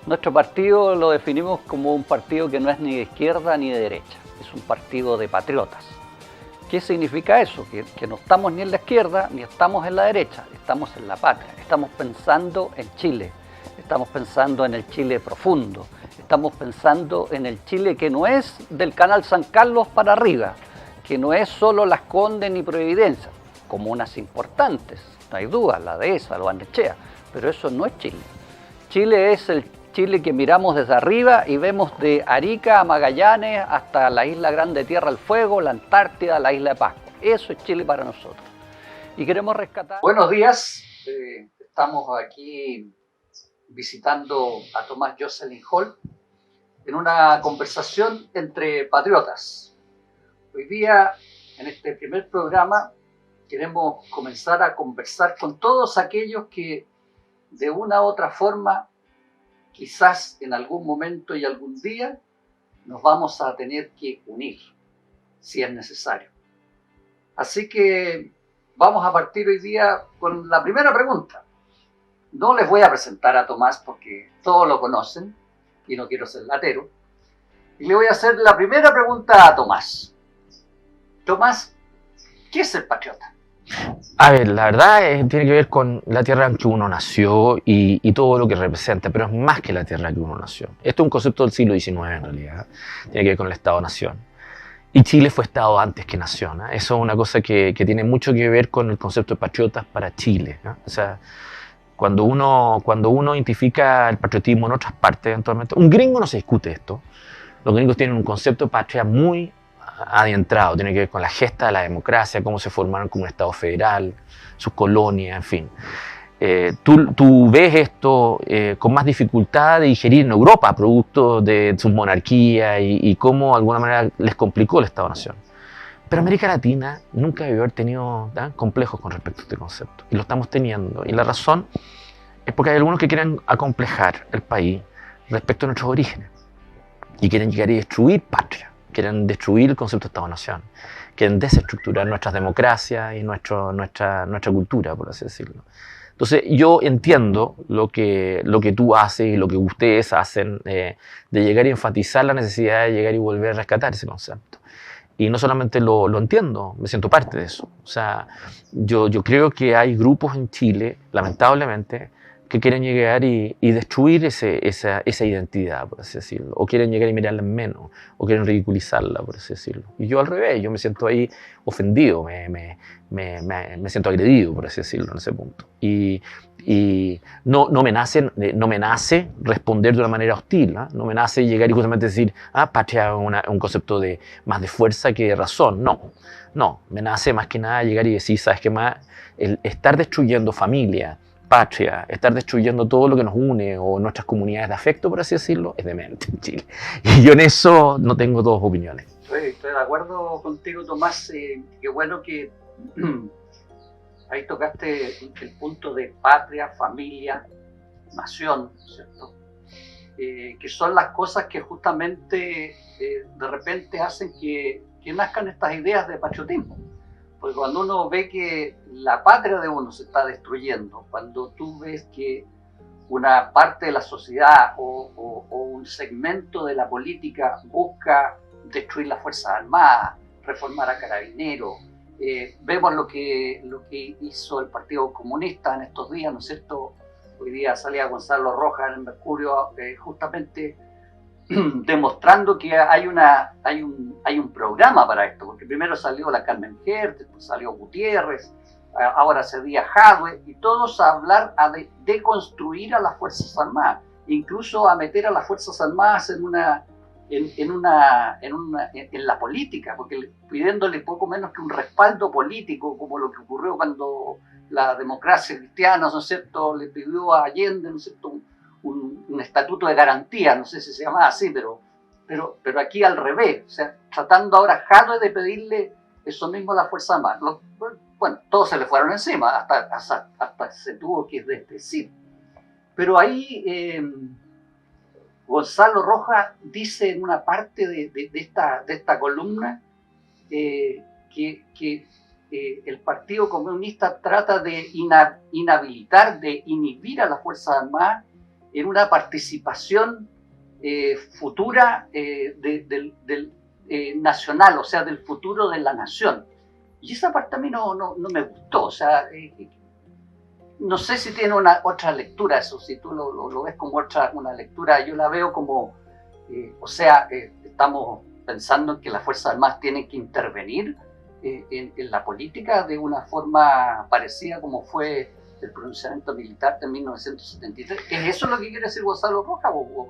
Nuestro partido lo definimos como un partido que no es ni de izquierda ni de derecha, es un partido de patriotas. ¿Qué significa eso? Que no estamos ni en la izquierda ni estamos en la derecha, estamos en la patria, estamos pensando en Chile, estamos pensando en el Chile profundo, estamos pensando en el Chile que no es del Canal San Carlos para arriba, que no es solo Las Condes ni Providencia, comunas importantes, no hay duda, la Dehesa, la Barnechea, pero eso no es Chile. Chile es el Chile que miramos desde arriba y vemos de Arica a Magallanes hasta la isla Grande Tierra del Fuego, la Antártida, la isla de Pascua. Eso es Chile para nosotros. Y queremos rescatar... Buenos días, estamos aquí visitando a Tomás Jocelyn Hall en una conversación entre patriotas. Hoy día, en este primer programa, queremos comenzar a conversar con todos aquellos que de una u otra forma, quizás en algún momento y algún día, nos vamos a tener que unir, si es necesario. Así que vamos a partir hoy día con la primera pregunta. No les voy a presentar a Tomás porque todos lo conocen y no quiero ser latero. Y le voy a hacer la primera pregunta a Tomás. Tomás, ¿qué es el patriota? A ver, la verdad tiene que ver con la tierra en que uno nació y todo lo que representa, pero es más que la tierra en que uno nació. Esto es un concepto del siglo XIX en realidad, tiene que ver con el Estado-Nación. Y Chile fue Estado antes que nación, ¿no? Eso es una cosa que tiene mucho que ver con el concepto de patriotas para Chile, ¿no? O sea, cuando uno identifica el patriotismo en otras partes, eventualmente, un gringo no se discute esto. Los gringos tienen un concepto de patria muy adentrado, tiene que ver con la gesta de la democracia, cómo se formaron como un Estado federal, sus colonias, en fin. Tú ves esto con más dificultad de digerir en Europa, producto de sus monarquías y cómo de alguna manera les complicó el Estado-Nación. Pero América Latina nunca debió haber tenido complejos con respecto a este concepto, y lo estamos teniendo. Y la razón es porque hay algunos que quieren acomplejar el país respecto a nuestros orígenes y quieren llegar y destruir patria, quieren destruir el concepto de Estado-Nación, quieren desestructurar nuestras democracias y nuestra cultura, por así decirlo. Entonces yo entiendo lo que tú haces y lo que ustedes hacen de llegar y enfatizar la necesidad de llegar y volver a rescatar ese concepto. Y no solamente lo entiendo, me siento parte de eso. O sea, yo creo que hay grupos en Chile, lamentablemente, que quieren llegar y destruir esa identidad, por así decirlo, o quieren llegar y mirarla en menos, o quieren ridiculizarla, por así decirlo. Y yo al revés, yo me siento ahí ofendido, me siento agredido, por así decirlo, en ese punto. Y no me nace responder de una manera hostil, ¿eh? No me nace llegar y justamente decir, patria es un concepto más de fuerza que de razón. No, me nace más que nada llegar y decir, ¿sabes qué más? El estar destruyendo familia, patria, estar destruyendo todo lo que nos une o nuestras comunidades de afecto, por así decirlo, es demente en Chile. Y yo en eso no tengo dos opiniones. Estoy de acuerdo contigo, Tomás. Qué bueno que ahí tocaste el punto de patria, familia, nación, ¿cierto? Que son las cosas que justamente de repente hacen que nazcan estas ideas de patriotismo. Porque cuando uno ve que la patria de uno se está destruyendo, cuando tú ves que una parte de la sociedad o un segmento de la política busca destruir las Fuerzas Armadas, reformar a Carabineros, vemos lo que hizo el Partido Comunista en estos días, ¿no es cierto? Hoy día salía Gonzalo Rojas en el Mercurio justamente demostrando que hay un programa para esto, porque primero salió la Carmen Gert, después salió Gutiérrez, ahora se día Jadwe, y todos a hablar a deconstruir a las Fuerzas Armadas, incluso a meter a las Fuerzas Armadas en la política, porque pidiéndole poco menos que un respaldo político, como lo que ocurrió cuando la democracia cristiana, ¿no es cierto?, le pidió a Allende, ¿no es cierto?, un estatuto de garantía, no sé si se llama así, pero aquí al revés, o sea, tratando ahora Jadwe de pedirle eso mismo a la Fuerza Armada. Bueno, todos se le fueron encima, hasta se tuvo que desdecir. Pero ahí Gonzalo Rojas dice en una parte de esta columna que el Partido Comunista trata de inhabilitar, de inhibir a las Fuerzas Armadas en una participación futura nacional, o sea, del futuro de la nación. Y esa parte a mí no me gustó, o sea, no sé si tiene otra lectura eso, si tú lo ves como una lectura, yo la veo como, estamos pensando en que las Fuerzas Armadas tienen que intervenir en la política de una forma parecida como fue el pronunciamiento militar de 1973. ¿Es eso lo que quiere decir Gonzalo Rojas o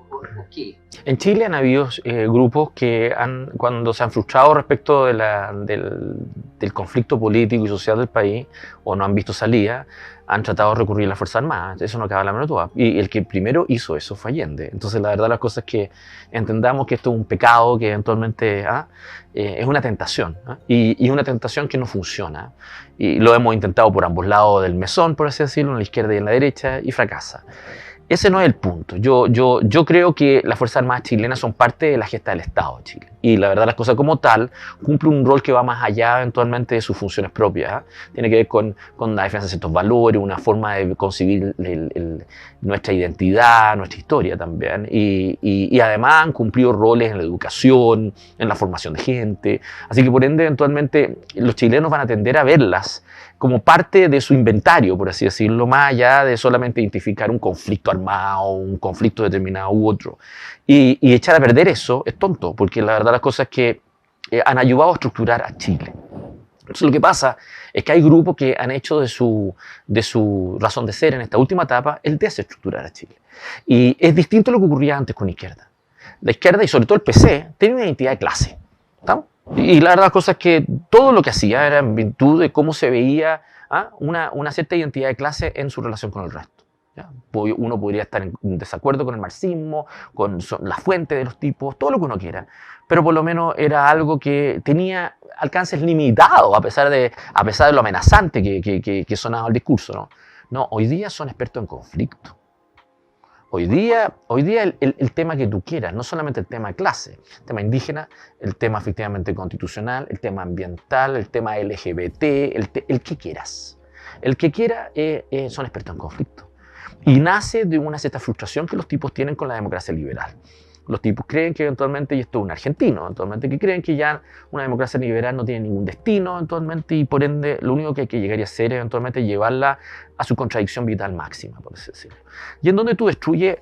qué? En Chile han habido grupos que cuando se han frustrado respecto del conflicto político y social del país o no han visto salida, han tratado de recurrir a las Fuerzas Armadas. Eso no cabe la menor duda. Y el que primero hizo eso fue Allende. Entonces, la verdad, las cosas es que entendamos que esto es un pecado que eventualmente es una tentación. Y una tentación que no funciona. Y lo hemos intentado por ambos lados del mesón, por así decirlo, en la izquierda y en la derecha, y fracasa. Ese no es el punto. Yo creo que las Fuerzas Armadas chilenas son parte de la gesta del Estado de Chile. Y la verdad, las cosas como tal cumple un rol que va más allá eventualmente de sus funciones propias. Tiene que ver con la defensa de ciertos valores, una forma de concebir nuestra identidad, nuestra historia también. Y además han cumplido roles en la educación, en la formación de gente. Así que por ende, eventualmente, los chilenos van a tender a verlas como parte de su inventario, por así decirlo, más allá de solamente identificar un conflicto armado, un conflicto determinado u otro. Y echar a perder eso es tonto, porque la verdad las cosas es que han ayudado a estructurar a Chile. Entonces lo que pasa es que hay grupos que han hecho de su razón de ser en esta última etapa el desestructurar a Chile. Y es distinto a lo que ocurría antes con la izquierda. La izquierda y sobre todo el PC tiene una identidad de clase. ¿Estamos? Y la verdad, la cosa es que todo lo que hacía era en virtud de cómo se veía una cierta identidad de clase en su relación con el resto. ¿Ya? Uno podría estar en desacuerdo con el marxismo, con la fuente de los tipos, todo lo que uno quiera, pero por lo menos era algo que tenía alcances limitados, a pesar de lo amenazante que sonaba el discurso. No, hoy día son expertos en conflicto. Hoy día el tema que tú quieras, no solamente el tema de clase, el tema indígena, el tema efectivamente constitucional, el tema ambiental, el tema LGBT, el que quieras. El que quiera son expertos en conflicto. Y nace de una cierta frustración que los tipos tienen con la democracia liberal. Los tipos creen que eventualmente, y esto es un argentino, eventualmente, que creen que ya una democracia liberal no tiene ningún destino, eventualmente, y por ende lo único que hay que llegar a hacer es eventualmente llevarla a su contradicción vital máxima, por así decirlo. Y en donde tú destruyes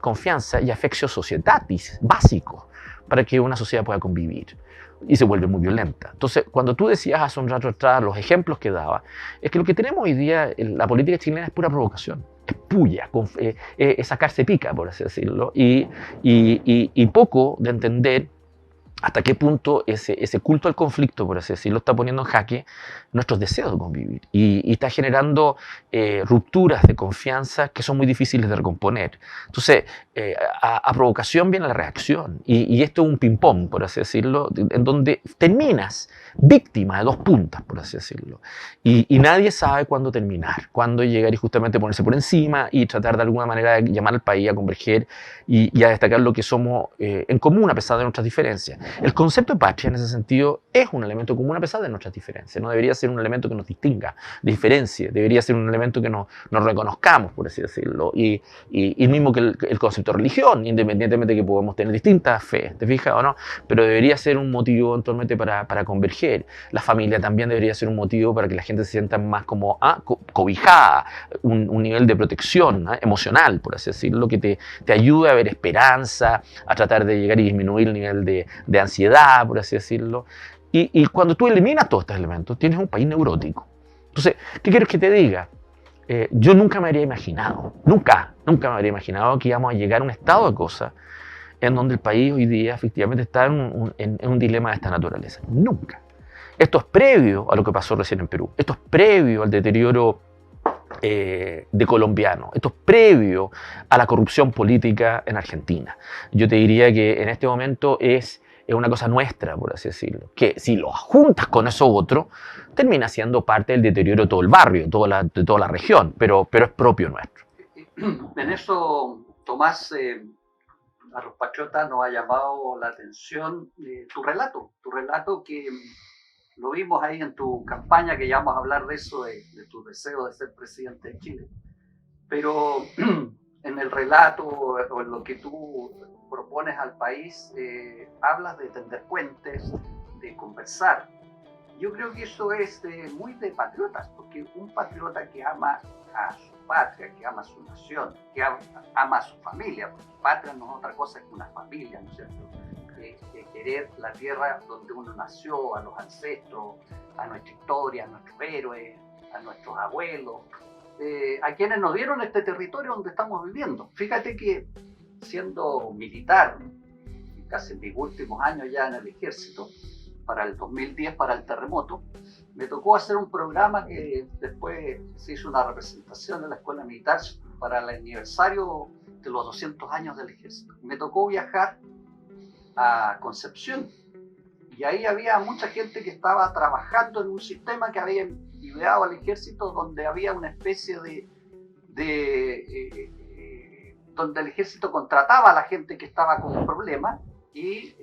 confianza y affectio societatis básicos para que una sociedad pueda convivir. Y se vuelve muy violenta. Entonces, cuando tú decías hace un rato atrás los ejemplos que daba, es que lo que tenemos hoy día, la política chilena es pura provocación, es puya, es sacarse pica, por así decirlo, y poco de entender hasta qué punto ese culto al conflicto, por así decirlo, está poniendo en jaque nuestros deseos de convivir y está generando rupturas de confianza que son muy difíciles de recomponer. Entonces, a provocación viene la reacción y esto es un ping-pong, por así decirlo, en donde terminas víctima de dos puntas, por así decirlo. Y nadie sabe cuándo terminar, cuándo llegar y justamente ponerse por encima y tratar de alguna manera de llamar al país a converger y a destacar lo que somos en común a pesar de nuestras diferencias. El concepto de patria en ese sentido es un elemento común a pesar de nuestras diferencias. No debería ser un elemento que nos distinga, diferencie. Debería ser un elemento que nos reconozcamos, por así decirlo. Y mismo que el concepto de religión, independientemente de que podemos tener distintas fe, ¿te fijas o no? Pero debería ser un motivo eventualmente para converger. La familia también debería ser un motivo para que la gente se sienta más como cobijada, un nivel de protección emocional, por así decirlo, que te ayude a ver esperanza, a tratar de llegar y disminuir el nivel de ansiedad, por así decirlo. Y cuando tú eliminas todos estos elementos, tienes un país neurótico. Entonces, ¿qué quieres que te diga? Yo nunca me habría imaginado, nunca me habría imaginado que íbamos a llegar a un estado de cosas en donde el país hoy día efectivamente está en un dilema de esta naturaleza. Nunca. Esto es previo a lo que pasó recién en Perú. Esto es previo al deterioro de colombiano. Esto es previo a la corrupción política en Argentina. Yo te diría que en este momento es una cosa nuestra, por así decirlo, que si lo juntas con eso otro, termina siendo parte del deterioro de todo el barrio, de toda la región, pero es propio nuestro. En eso, Tomás, a los patriotas nos ha llamado la atención tu relato que lo vimos ahí en tu campaña, que ya vamos a hablar de eso, de tu deseo de ser presidente de Chile. Pero en el relato o en lo que tú propones al país, hablas de tender puentes, de conversar. Yo creo que eso es muy de patriotas, porque un patriota que ama a su patria, que ama a su nación, que ama a su familia, porque patria no es otra cosa que una familia, ¿no es cierto? Querer la tierra donde uno nació, a los ancestros, a nuestra historia, a nuestros héroes, a nuestros abuelos, a quienes nos dieron este territorio donde estamos viviendo. Fíjate que siendo militar, casi en mis últimos años ya en el ejército, para el 2010, para el terremoto, me tocó hacer un programa que después se hizo una representación en la escuela militar para el aniversario de los 200 años del ejército. Me tocó viajar a Concepción y ahí había mucha gente que estaba trabajando en un sistema que había ideado al ejército, donde había una especie donde el ejército contrataba a la gente que estaba con un problema y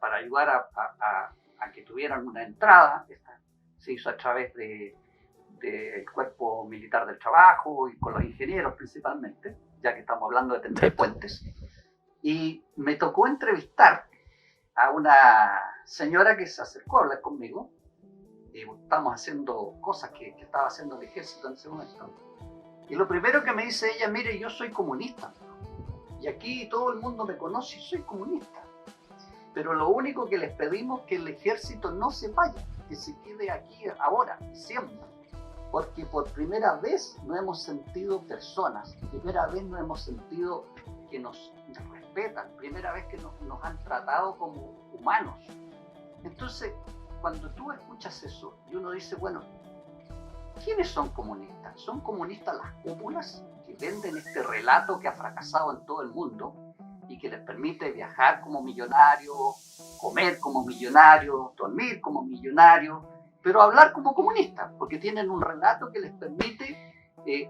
para ayudar a que tuvieran una entrada. Se hizo a través del Cuerpo Militar del Trabajo y con los ingenieros principalmente, ya que estamos hablando de tender puentes. Y me tocó entrevistar a una señora que se acercó a hablar conmigo. Estábamos haciendo cosas que estaba haciendo el ejército en ese momento. Y lo primero que me dice ella: mire, yo soy comunista. Y aquí todo el mundo me conoce y soy comunista. Pero lo único que les pedimos es que el ejército no se vaya, que se quede aquí ahora y siempre. Porque por primera vez no hemos sentido personas, primera vez no hemos sentido que nos respetan, primera vez que nos han tratado como humanos. Entonces, cuando tú escuchas eso y uno dice, bueno, ¿quiénes son comunistas? ¿Son comunistas las cúpulas que venden este relato que ha fracasado en todo el mundo y que les permite viajar como millonarios, comer como millonarios, dormir como millonarios, pero hablar como comunistas, porque tienen un relato que les permite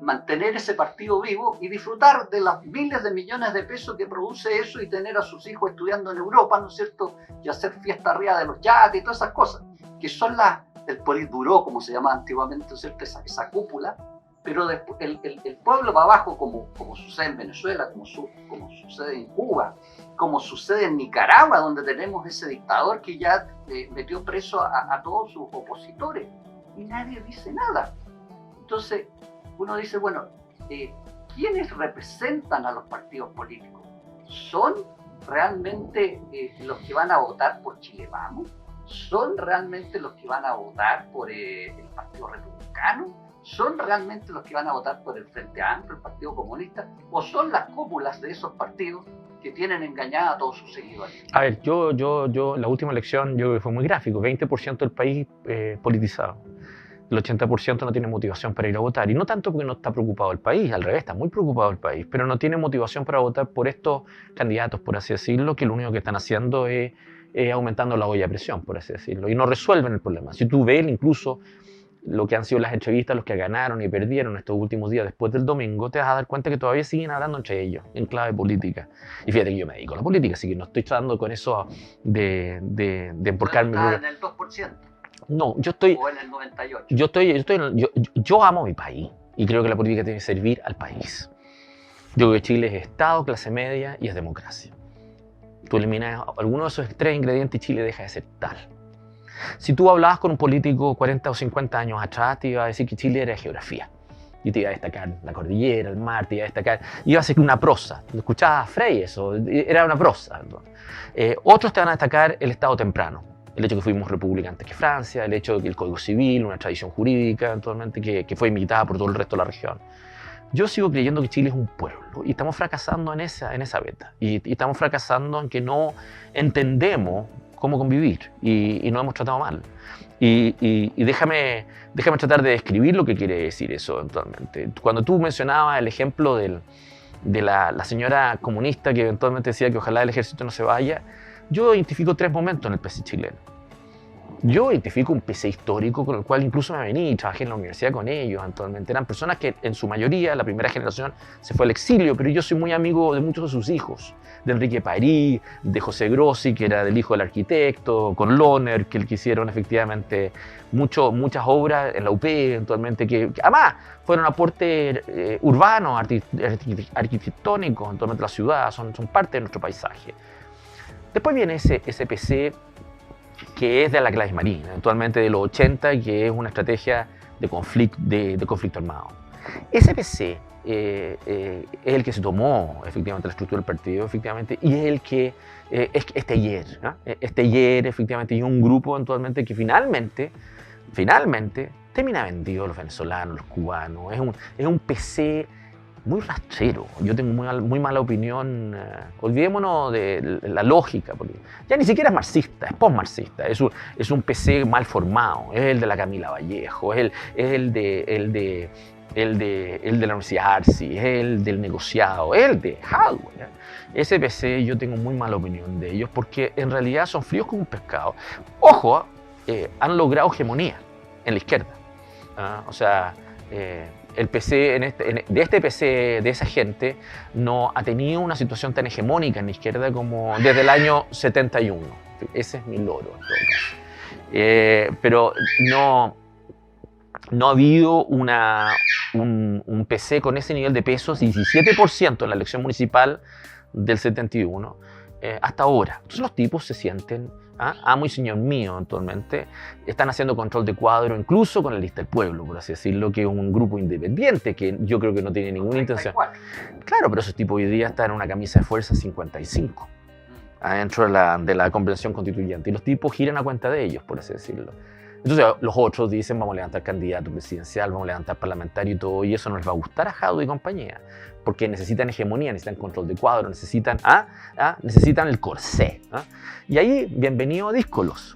mantener ese partido vivo y disfrutar de las miles de millones de pesos que produce eso y tener a sus hijos estudiando en Europa, ¿no es cierto? Y hacer fiesta arriba de los yates y todas esas cosas, que son el Politburó, como se llamaba antiguamente, ¿no es cierto? Esa cúpula, pero después, el pueblo va abajo, como sucede en Venezuela, como sucede en Cuba, como sucede en Nicaragua, donde tenemos ese dictador que ya metió preso a todos sus opositores y nadie dice nada. Entonces uno dice, bueno, ¿quiénes representan a los partidos políticos? ¿Son realmente los que van a votar por Chile Vamos? ¿Son realmente los que van a votar por el Partido Republicano? ¿Son realmente los que van a votar por el Frente Amplio, el Partido Comunista? ¿O son las cúpulas de esos partidos que tienen engañada a todos sus seguidores? A ver, la última elección yo creo que fue muy gráfico, 20% del país politizado. El 80% no tiene motivación para ir a votar. Y no tanto porque no está preocupado el país, al revés, está muy preocupado el país, pero no tiene motivación para votar por estos candidatos, por así decirlo, que lo único que están haciendo es aumentando la olla de presión, por así decirlo, y no resuelven el problema. Si tú ves incluso lo que han sido las entrevistas, los que ganaron y perdieron estos últimos días después del domingo, te vas a dar cuenta que todavía siguen hablando entre ellos, en clave política. Y fíjate que yo me dedico a la política, así que no estoy tratando con eso de emporcarme. ¿Está en el 2%? No, yo estoy... ¿O en el 98%? Yo amo mi país y creo que la política tiene que servir al país. Yo creo que Chile es Estado, clase media y es democracia. Tú eliminas alguno de esos tres ingredientes y Chile deja de ser tal. Si tú hablabas con un político 40 o 50 años atrás, te iba a decir que Chile era geografía. Y te iba a destacar la cordillera, el mar, te iba a destacar... Iba a ser una prosa. Escuchabas a Frey eso, era una prosa. Otros te van a destacar el Estado temprano. El hecho de que fuimos república antes que Francia, el hecho de que el Código Civil, una tradición jurídica, eventualmente, que fue imitada por todo el resto de la región. Yo sigo creyendo que Chile es un pueblo y estamos fracasando en esa beta. Y estamos fracasando en que no entendemos cómo convivir y nos hemos tratado mal. Y déjame tratar de describir lo que quiere decir eso eventualmente. Cuando tú mencionabas el ejemplo de la señora comunista que eventualmente decía que ojalá el ejército no se vaya, yo identifico tres momentos en el PC chileno. Yo identifico un PC histórico con el cual incluso me vení y trabajé en la universidad con ellos. Actualmente eran personas que en su mayoría, la primera generación, se fue al exilio, pero yo soy muy amigo de muchos de sus hijos, de Enrique París, de José Grossi, que era del hijo del arquitecto, con Lohner, que hicieron efectivamente muchas obras en la UP, eventualmente, que además fueron aportes urbanos, arquitectónicos, eventualmente la ciudad, son parte de nuestro paisaje. Después viene ese PC que es de la Gladys Marín, actualmente de los 80, y que es una estrategia de conflicto armado. Ese PC es el que se tomó efectivamente la estructura del partido, efectivamente, y es el que es Teillier, ¿no? Teillier, efectivamente, y un grupo eventualmente que finalmente termina vendido a los venezolanos, los cubanos. Es un PC muy rastrero. Yo tengo muy mala opinión. Olvidémonos de la lógica, porque ya ni siquiera es marxista, es postmarxista. Es un PC mal formado. Es el de la Camila Vallejo, es el de la Universidad Arsi, es el del negociado, es el de Hardware. Ese PC yo tengo muy mala opinión de ellos porque en realidad son fríos como un pescado. Ojo, han logrado hegemonía en la izquierda. O sea, el PC, de este PC, de esa gente, no ha tenido una situación tan hegemónica en la izquierda como desde el año 71. Ese es mi logro, en todo caso. Pero no ha habido un PC con ese nivel de pesos, 17% en la elección municipal del 71, hasta ahora. Entonces los tipos se sienten, amo y señor mío, actualmente, están haciendo control de cuadro, incluso con la lista del pueblo, por así decirlo, que es un grupo independiente, que yo creo que no tiene ninguna intención. Claro, pero esos tipos hoy día están en una camisa de fuerza 55, dentro de la convención constituyente, y los tipos giran a cuenta de ellos, por así decirlo. Entonces los otros dicen, vamos a levantar candidato presidencial, vamos a levantar parlamentario y todo, y eso no les va a gustar a Jadwe y compañía, porque necesitan hegemonía, necesitan control de cuadro, necesitan el corsé. Y ahí, bienvenido a Díscolos.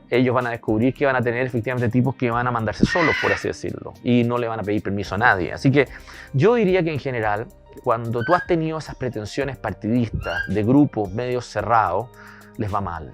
Ellos van a descubrir que van a tener efectivamente tipos que van a mandarse solos, por así decirlo, y no le van a pedir permiso a nadie. Así que yo diría que en general, cuando tú has tenido esas pretensiones partidistas de grupos medios cerrados, les va mal.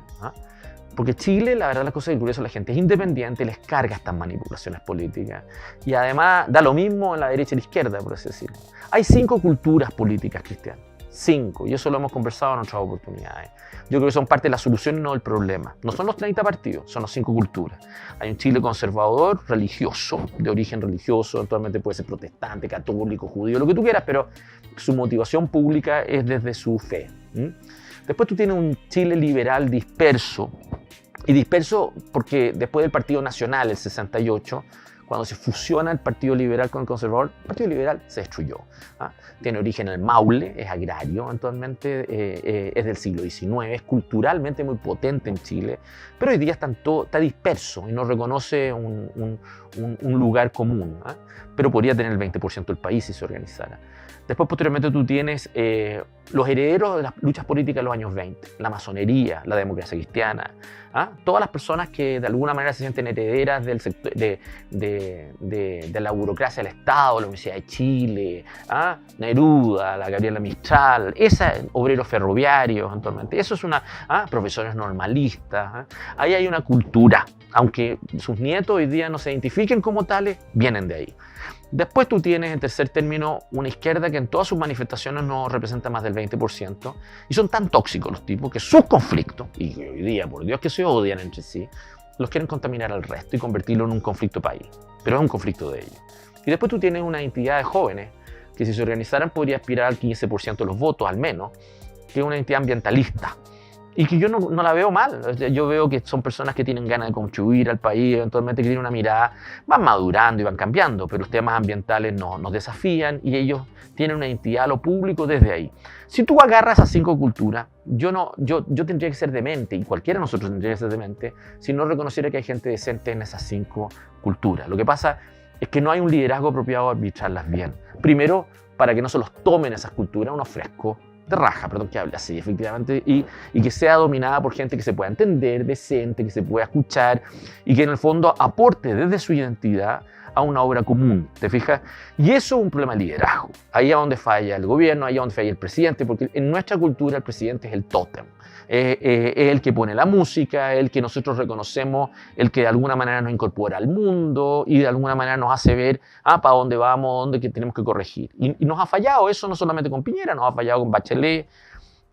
Porque Chile, la verdad, las cosas curiosas, la gente es independiente, les carga estas manipulaciones políticas. Y además da lo mismo en la derecha y la izquierda, por así decirlo. Hay 5 culturas políticas cristianas. 5. Y eso lo hemos conversado en otras oportunidades. Yo creo que son parte de la solución y no del problema. No son los 30 partidos, son las 5 culturas. Hay un Chile conservador, religioso, de origen religioso, actualmente puede ser protestante, católico, judío, lo que tú quieras, pero su motivación pública es desde su fe. Después tú tienes un Chile liberal disperso, y disperso porque después del Partido Nacional, el 68, cuando se fusiona el Partido Liberal con el Conservador, el Partido Liberal se destruyó. Tiene origen en el Maule, es agrario, actualmente es del siglo XIX, es culturalmente muy potente en Chile, pero hoy día está disperso y no reconoce un lugar común, pero podría tener el 20% del país si se organizara. Después, posteriormente, tú tienes los herederos de las luchas políticas de los años 20, la masonería, la democracia cristiana, todas las personas que de alguna manera se sienten herederas del sector, de la burocracia del Estado, la Universidad de Chile, Neruda, la Gabriela Mistral, obreros ferroviarios, actualmente. Eso es profesores normalistas. Ahí hay una cultura, aunque sus nietos hoy día no se identifiquen como tales, vienen de ahí. Después tú tienes, en tercer término, una izquierda que en todas sus manifestaciones no representa más del 20%, y son tan tóxicos los tipos que sus conflictos, y hoy día, por Dios, que se odian entre sí, los quieren contaminar al resto y convertirlo en un conflicto país. Pero es un conflicto de ellos. Y después tú tienes una entidad de jóvenes que si se organizaran podría aspirar al 15% de los votos, al menos, que es una entidad ambientalista. Y que yo no la veo mal. Yo veo que son personas que tienen ganas de contribuir al país, eventualmente que tienen una mirada, van madurando y van cambiando, pero los temas ambientales nos desafían y ellos tienen una identidad a lo público desde ahí. Si tú agarras esas 5 culturas, yo tendría que ser demente, y cualquiera de nosotros tendría que ser demente, si no reconociera que hay gente decente en esas 5 culturas. Lo que pasa es que no hay un liderazgo apropiado a arbitrarlas bien. Primero, para que no se los tomen esas culturas, unos frescos de raja, perdón que hable así, efectivamente, y que sea dominada por gente que se pueda entender, decente, que se pueda escuchar y que en el fondo aporte desde su identidad a una obra común, ¿te fijas? Y eso es un problema de liderazgo. Ahí es donde falla el gobierno, ahí es donde falla el presidente, porque en nuestra cultura el presidente es el tótem. Es el que pone la música, el que nosotros reconocemos, el que de alguna manera nos incorpora al mundo y de alguna manera nos hace ver para dónde vamos, dónde que tenemos que corregir. Y nos ha fallado eso no solamente con Piñera, nos ha fallado con Bachelet.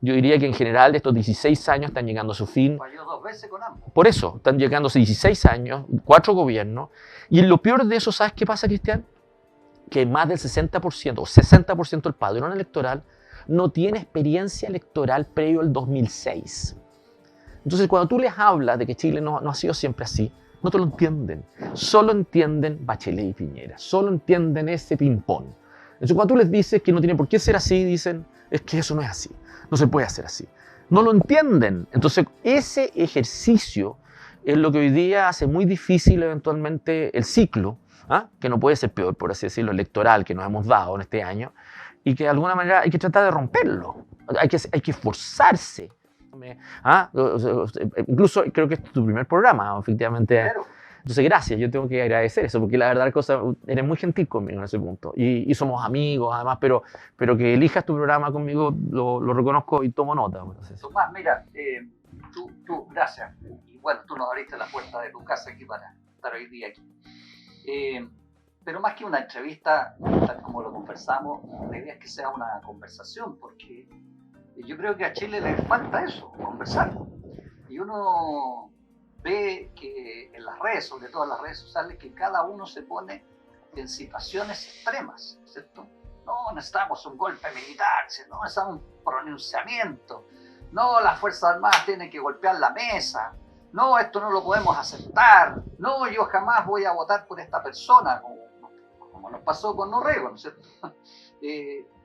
Yo diría que en general estos 16 años están llegando a su fin. Falló 2 veces con ambos. Por eso, están llegando a 16 años, 4 gobiernos. Y lo peor de eso, ¿sabes qué pasa, Cristian? Que más del 60% o 60% del padrón electoral no tiene experiencia electoral previo al 2006. Entonces, cuando tú les hablas de que Chile no ha sido siempre así, no te lo entienden. Solo entienden Bachelet y Piñera. Solo entienden ese ping-pong. Entonces, cuando tú les dices que no tiene por qué ser así, dicen, es que eso no es así. No se puede hacer así. No lo entienden. Entonces, ese ejercicio es lo que hoy día hace muy difícil eventualmente el ciclo, que no puede ser peor, por así decirlo, electoral que nos hemos dado en este año, y que de alguna manera hay que tratar de romperlo. Hay que esforzarse. Incluso creo que este es tu primer programa, efectivamente. Claro. Entonces, gracias, yo tengo que agradecer eso, porque la verdad, eres muy gentil conmigo en ese punto. Y somos amigos, además, pero que elijas tu programa conmigo, lo reconozco y tomo nota. Tomás, mira, tú, gracias. Y bueno, tú nos abriste la puerta de tu casa aquí para estar hoy día aquí. Pero más que una entrevista, tal como lo conversamos, la idea es que sea una conversación, porque yo creo que a Chile le falta eso, conversar. Y uno ve que en las redes, sobre todo en las redes sociales, que cada uno se pone en situaciones extremas, ¿cierto? No necesitamos un golpe militar, no necesitamos un pronunciamiento, no, las Fuerzas Armadas tienen que golpear la mesa, no, esto no lo podemos aceptar, no, yo jamás voy a votar por esta persona, como nos pasó con Orrego, ¿no es cierto?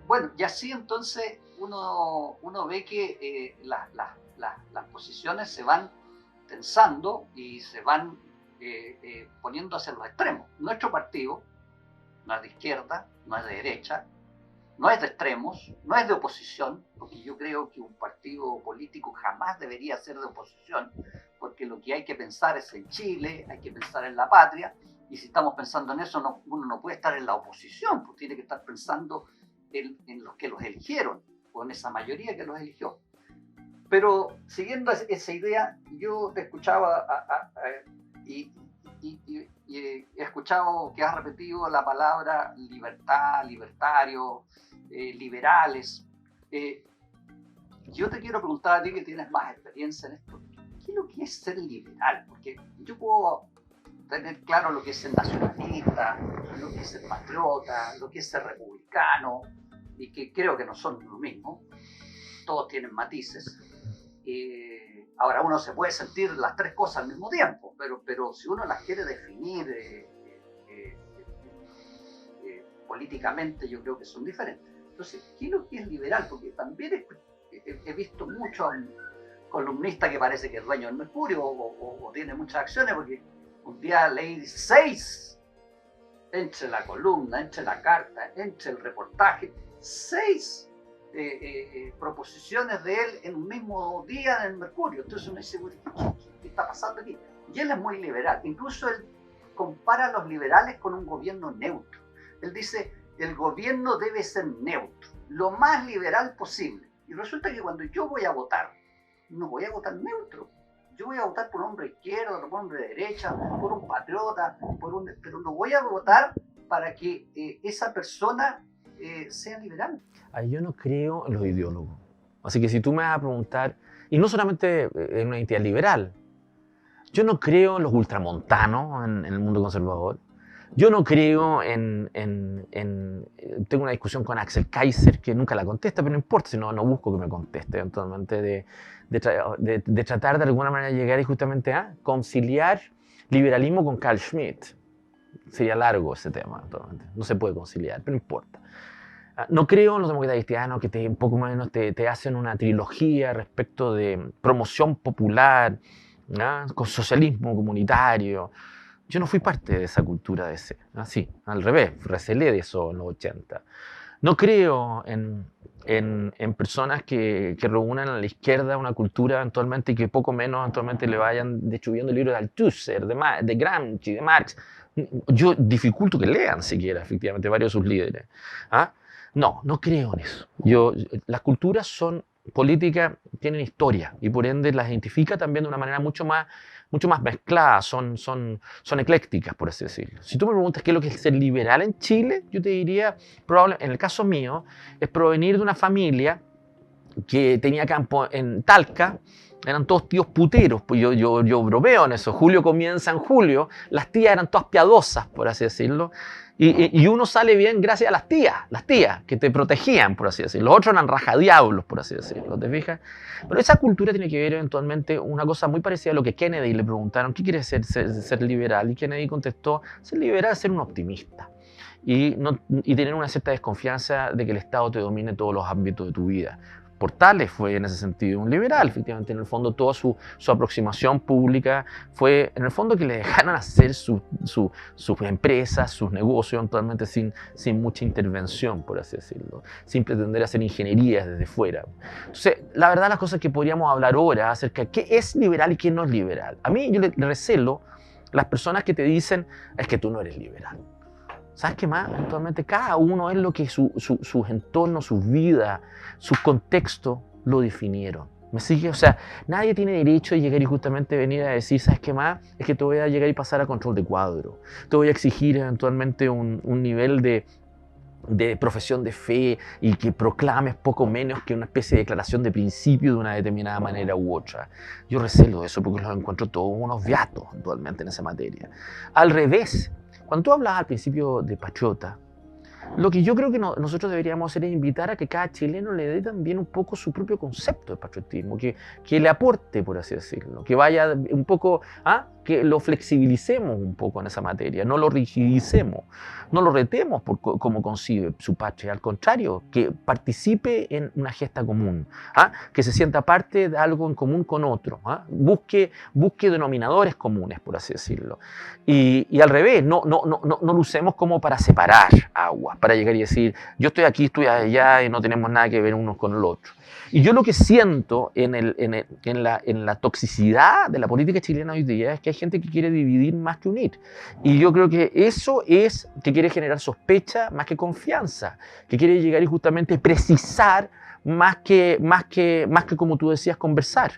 Bueno, y así entonces uno ve que las posiciones se van tensando y se van poniendo hacia los extremos. Nuestro partido no es de izquierda, no es de derecha, no es de extremos, no es de oposición, porque yo creo que un partido político jamás debería ser de oposición, porque lo que hay que pensar es en Chile, hay que pensar en la patria, y si estamos pensando en eso, uno no puede estar en la oposición, pues tiene que estar pensando en los que los eligieron, o en esa mayoría que los eligió. Pero siguiendo esa idea, yo te escuchaba y he escuchado que has repetido la palabra libertad, libertario, liberales. Yo te quiero preguntar a ti que tienes más experiencia en esto, ¿qué es lo que es ser liberal? Porque yo puedo tener claro lo que es ser nacionalista, lo que es ser patriota, lo que es ser republicano, y que creo que no son lo mismo, todos tienen matices. Ahora uno se puede sentir las tres cosas al mismo tiempo, pero si uno las quiere definir políticamente, yo creo que son diferentes. Entonces, ¿qué es lo que es liberal? Porque también he visto muchos columnistas que parece que es dueño del Mercurio o tiene muchas acciones, porque un día leí 6, entre la columna, entre la carta, entre el reportaje, 6 proposiciones de él en un mismo día en el Mercurio. Entonces uno dice, ¿qué está pasando aquí? Y él es muy liberal. Incluso él compara a los liberales con un gobierno neutro. Él dice, el gobierno debe ser neutro, lo más liberal posible. Y resulta que cuando yo voy a votar, no voy a votar neutro. Yo voy a votar por un hombre izquierdo, por un hombre de derecha, por un patriota, pero no voy a votar para que esa persona sea liberal. Yo no creo en los ideólogos. Así que si tú me vas a preguntar, y no solamente en una identidad liberal, yo no creo en los ultramontanos en el mundo conservador. Yo no creo tengo una discusión con Axel Kaiser, que nunca la contesta, pero no importa, si no busco que me conteste, eventualmente de tratar de alguna manera de llegar y justamente a conciliar liberalismo con Carl Schmitt. Sería largo ese tema, no se puede conciliar, pero no importa. No creo en los demócratas cristianos que un poco más o menos te hacen una trilogía respecto de promoción popular, con socialismo comunitario. Yo no fui parte de esa cultura de ese, así, al revés, recelé de eso en los 80. No creo en personas que reúnan a la izquierda una cultura eventualmente y que poco menos eventualmente le vayan destruyendo el libro de Althusser, de Gramsci, de Marx. Yo dificulto que lean siquiera, efectivamente, varios de sus líderes. ¿Ah? No, no creo en eso. Las culturas son políticas, tienen historia y por ende las identifica también de una manera mucho más mezclada, son eclécticas, por así decirlo. Si tú me preguntas qué es lo que es ser liberal en Chile, yo te diría, en el caso mío, es provenir de una familia que tenía campo en Talca. Eran todos tíos puteros, pues yo bromeo en eso. Julio comienza en julio, las tías eran todas piadosas, por así decirlo, y uno sale bien gracias a las tías que te protegían, por así decirlo. Los otros eran rajadiablos, por así decirlo, ¿te fijas? Pero esa cultura tiene que ver eventualmente una cosa muy parecida a lo que Kennedy le preguntaron, ¿qué quiere ser liberal? Y Kennedy contestó, ser liberal es ser un optimista. Y tener una cierta desconfianza de que el Estado te domine todos los ámbitos de tu vida. Portales fue en ese sentido un liberal, efectivamente, en el fondo toda su aproximación pública fue en el fondo que le dejaran hacer sus empresas, sus negocios eventualmente sin mucha intervención, por así decirlo, sin pretender hacer ingenierías desde fuera. Entonces, la verdad las cosas que podríamos hablar ahora acerca de qué es liberal y qué no es liberal. A mí yo le recelo las personas que te dicen es que tú no eres liberal. ¿Sabes qué más? Eventualmente cada uno es lo que sus entornos, sus vidas, sus contextos lo definieron. ¿Me sigue? O sea, nadie tiene derecho a llegar y justamente venir a decir, ¿sabes qué más? Es que te voy a llegar y pasar a control de cuadro. Te voy a exigir eventualmente un nivel de profesión de fe y que proclames poco menos que una especie de declaración de principio de una determinada manera u otra. Yo recelo eso porque los encuentro todos unos beatos actualmente en esa materia. Al revés, cuando tú hablabas al principio de patriota, lo que yo creo que nosotros deberíamos hacer es invitar a que cada chileno le dé también un poco su propio concepto de patriotismo, que le aporte, por así decirlo, que vaya un poco, que lo flexibilicemos un poco en esa materia, no lo rigidicemos, no lo retemos por cómo concibe su patria, al contrario, que participe en una gesta común, que se sienta parte de algo en común con otro, busque denominadores comunes, por así decirlo, y al revés, no lo usemos como para separar aguas, para llegar y decir, yo estoy aquí, estoy allá y no tenemos nada que ver unos con el otro. Y yo lo que siento en la toxicidad de la política chilena hoy día es que hay gente que quiere dividir más que unir. Y yo creo que eso es que quiere generar sospecha más que confianza, que quiere llegar y justamente precisar más que como tú decías, conversar,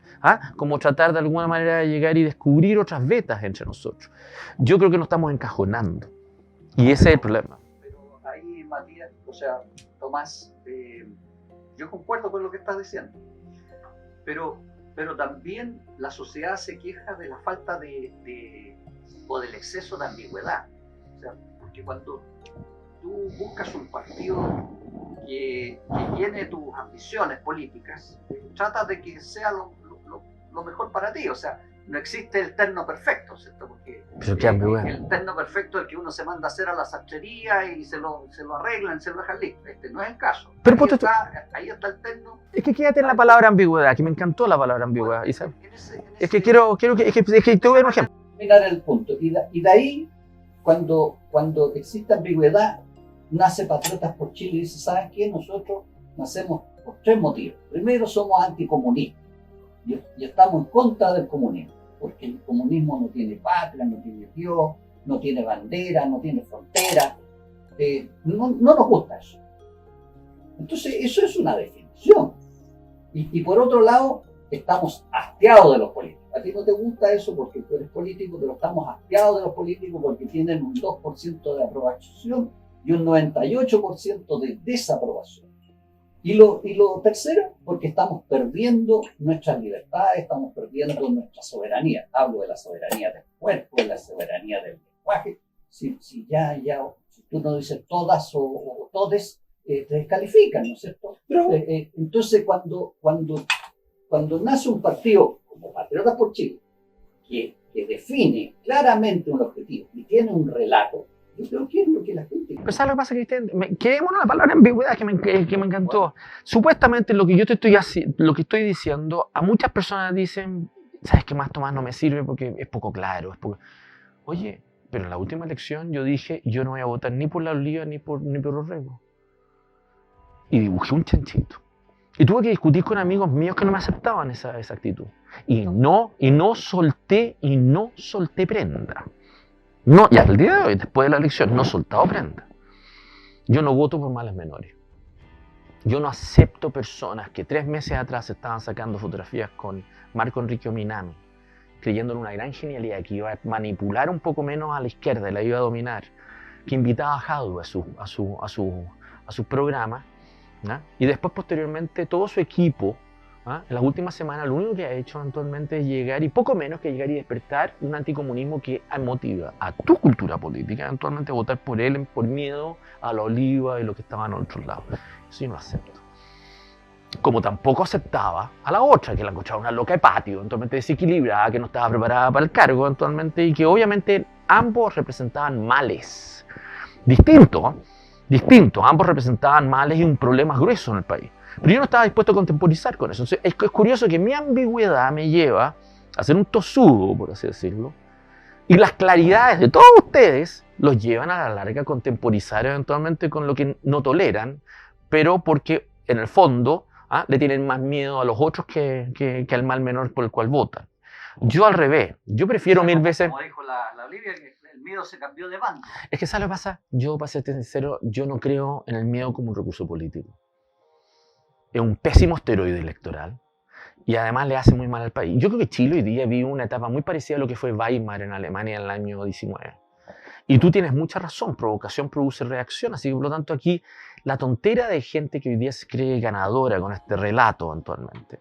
como tratar de alguna manera de llegar y descubrir otras vetas entre nosotros. Yo creo que nos estamos encajonando. Y ese es el problema. Pero ahí, Matías, o sea, Tomás, yo concuerdo con lo que estás diciendo, pero también la sociedad se queja de la falta o del exceso de ambigüedad. O sea, porque cuando tú buscas un partido que llene tus ambiciones políticas, trata de que sea lo mejor para ti. O sea, no existe el terno perfecto, ¿cierto? Porque el terno perfecto es el que uno se manda a hacer a la sastrería y se lo arreglan, se lo dejan listo. Este no es el caso. Pero ahí está el terno. Es que quédate en la palabra ambigüedad, que me encantó la palabra ambigüedad. Bueno, es que quiero que te voy a dar un ejemplo. Mirar el punto. Y de ahí, cuando existe ambigüedad, nace Patriotas por Chile y dice, ¿saben qué? Nosotros nacemos por tres motivos. Primero, somos anticomunistas y estamos en contra del comunismo, porque el comunismo no tiene patria, no tiene Dios, no tiene bandera, no tiene frontera. No nos gusta eso. Entonces, eso es una definición. Y por otro lado, estamos hastiados de los políticos. A ti no te gusta eso porque tú eres político, pero estamos hastiados de los políticos porque tienen un 2% de aprobación y un 98% de desaprobación. Y lo tercero, porque estamos perdiendo nuestras libertades, estamos perdiendo nuestra soberanía. Hablo de la soberanía del cuerpo, de la soberanía del lenguaje. Si tú no dices todas o todes, te descalifican, ¿no es cierto? Entonces, cuando nace un partido como Patriotas por Chile, que define claramente un objetivo y tiene un relato, yo creo que es lo que la gente... Pero ¿sabes lo que pasa, Cristian? Quedémonos la palabra ambigüedad que me encantó. Bueno. Supuestamente lo que yo lo que estoy diciendo, a muchas personas dicen, ¿sabes qué más, Tomás? No me sirve porque es poco claro. Oye, pero en la última elección yo dije, yo no voy a votar ni por la Oliva ni por Orrego. Y dibujé un chanchito. Y tuve que discutir con amigos míos que no me aceptaban esa actitud. Y no solté prenda. No, y al día de hoy, después de la elección, no he soltado prenda. Yo no voto por males menores. Yo no acepto personas que 3 meses atrás estaban sacando fotografías con Marco Enrique Minami, creyendo en una gran genialidad que iba a manipular un poco menos a la izquierda y la iba a dominar, que invitaba a Jadwe a su programa, ¿no? Y después posteriormente todo su equipo, ¿no? En las últimas semanas lo único que ha hecho eventualmente es llegar, y poco menos que llegar y despertar un anticomunismo que motiva a tu cultura política eventualmente a votar por él por miedo a la oliva y lo que estaban a otros lados. Eso yo no lo acepto. Como tampoco aceptaba a la otra, que la encontraba una loca de patio, eventualmente desequilibrada, que no estaba preparada para el cargo eventualmente, y que obviamente ambos representaban males distintos, ambos representaban males y un problema grueso en el país. Pero yo no estaba dispuesto a contemporizar con eso. Entonces, es curioso que mi ambigüedad me lleva a ser un tosudo, por así decirlo, y las claridades de todos ustedes los llevan a la larga a contemporizar eventualmente con lo que no toleran, pero porque en el fondo le tienen más miedo a los otros que al mal menor por el cual votan. Yo al revés, yo prefiero mil veces... Como dijo la Olivia, que el miedo se cambió de bando. Es que ¿sabes lo que pasa? Yo, para serte sincero, yo no creo en el miedo como un recurso político. Es un pésimo esteroide electoral y además le hace muy mal al país. Yo creo que Chile hoy día vive una etapa muy parecida a lo que fue Weimar en Alemania en el año 19. Y tú tienes mucha razón, provocación produce reacción, así que por lo tanto aquí la tontera de gente que hoy día se cree ganadora con este relato eventualmente,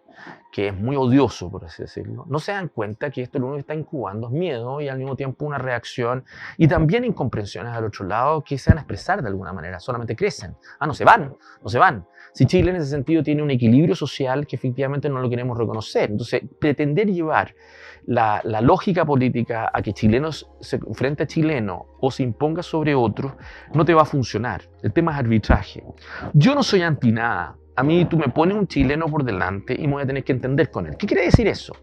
que es muy odioso por así decirlo, no se dan cuenta que esto lo único que está incubando es miedo y al mismo tiempo una reacción y también incomprensiones al otro lado que se van a expresar de alguna manera, solamente crecen, no se van, no se van. Si Chile en ese sentido tiene un equilibrio social que efectivamente no lo queremos reconocer, entonces pretender llevar la lógica política a que chilenos se enfrente a chileno o se imponga sobre otros, no te va a funcionar. El tema es arbitraje. Yo no soy anti nada. A mí tú me pones un chileno por delante y me voy a tener que entender con él. ¿Qué quiere decir eso?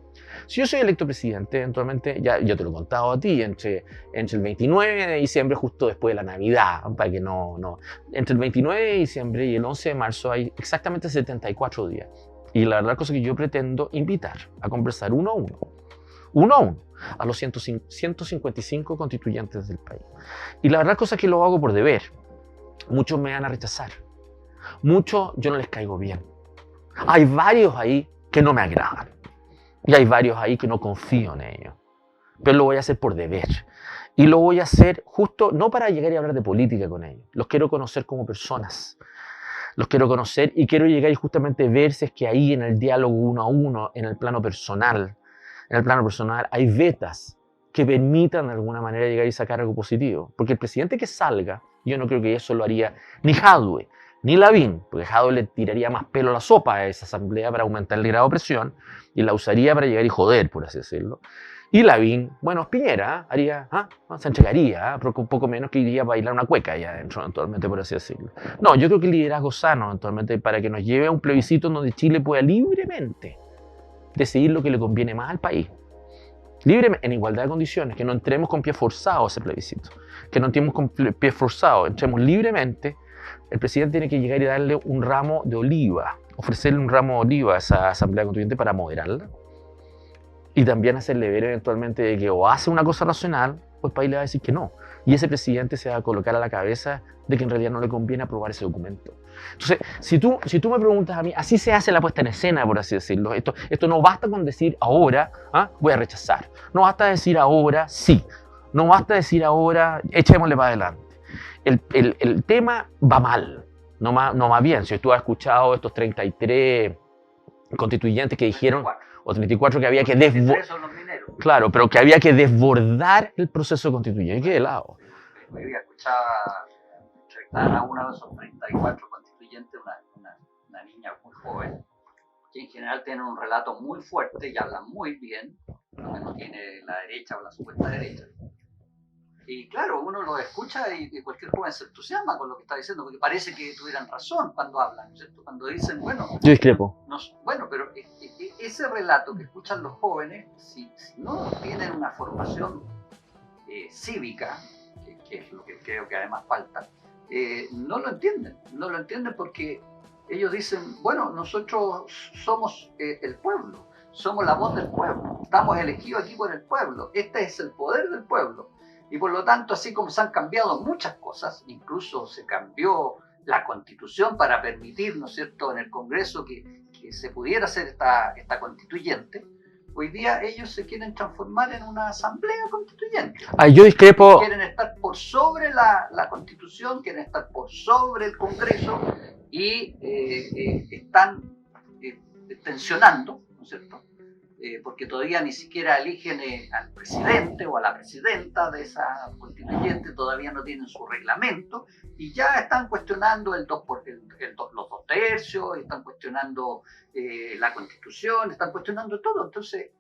Si yo soy electo presidente, eventualmente, ya yo te lo he contado a ti, entre el 29 de diciembre, justo después de la Navidad, para que entre el 29 de diciembre y el 11 de marzo hay exactamente 74 días. Y la verdad cosa que yo pretendo invitar a conversar uno a uno, a los 155 constituyentes del país. Y la verdad cosa es que lo hago por deber. Muchos me van a rechazar. Muchos yo no les caigo bien. Hay varios ahí que no me agradan. Y hay varios ahí que no confío en ellos. Pero lo voy a hacer por deber. Y lo voy a hacer justo, no para llegar y hablar de política con ellos. Los quiero conocer como personas. Los quiero conocer y quiero llegar y justamente ver si es que ahí en el diálogo uno a uno, en el plano personal, hay vetas que permitan de alguna manera llegar y sacar algo positivo. Porque el presidente que salga, yo no creo que eso lo haría ni Jadwe, ni Lavín, porque Jadwe le tiraría más pelo a la sopa a esa asamblea para aumentar el grado de presión y la usaría para llegar y joder, por así decirlo. Y Lavín, bueno, Piñera haría, se entregaría, pero un poco menos que iría a bailar una cueca allá adentro, eventualmente, por así decirlo. No, yo creo que el liderazgo sano, eventualmente, para que nos lleve a un plebiscito donde Chile pueda libremente decidir lo que le conviene más al país. Libremente, en igualdad de condiciones, que no entremos con pie forzado a ese plebiscito, que no entremos con pie forzado, entremos libremente. El presidente tiene que llegar y darle un ramo de oliva, ofrecerle un ramo de oliva a esa asamblea constituyente para moderarla y también hacerle ver eventualmente de que o hace una cosa racional o el país le va a decir que no. Y ese presidente se va a colocar a la cabeza de que en realidad no le conviene aprobar ese documento. Entonces, si tú me preguntas a mí, así se hace la puesta en escena, por así decirlo. Esto no basta con decir ahora, voy a rechazar. No basta decir ahora, sí. No basta decir ahora, echémosle para adelante. El tema va mal, no va bien. Si tú has escuchado estos 33 constituyentes que dijeron, o 34 que había que desbordar. Claro, pero que había que desbordar el proceso constituyente. ¿Qué de lado? Hoy día escuchaba entrevistar a uno de esos 34 constituyentes, una niña muy joven, que en general tiene un relato muy fuerte y habla muy bien, lo que no tiene la derecha o la supuesta derecha. Y claro, uno lo escucha y cualquier joven se entusiasma con lo que está diciendo, porque parece que tuvieran razón cuando hablan, ¿cierto? Cuando dicen, bueno... Yo discrepo. Bueno, pero ese relato que escuchan los jóvenes, si no tienen una formación cívica, que es lo que creo que además falta, no lo entienden porque ellos dicen, bueno, nosotros somos el pueblo, somos la voz del pueblo, estamos elegidos aquí por el pueblo, este es el poder del pueblo. Y por lo tanto, así como se han cambiado muchas cosas, incluso se cambió la Constitución para permitir, ¿no es cierto?, en el Congreso que se pudiera hacer esta constituyente. Hoy día ellos se quieren transformar en una asamblea constituyente. Yo discrepo. Quieren estar por sobre la Constitución, quieren estar por sobre el Congreso y están tensionando, ¿no es cierto?, porque todavía ni siquiera eligen al presidente o a la presidenta de esa constituyente, todavía no tienen su reglamento y ya están cuestionando los 2 tercios, están cuestionando la Constitución, están cuestionando todo. Entonces,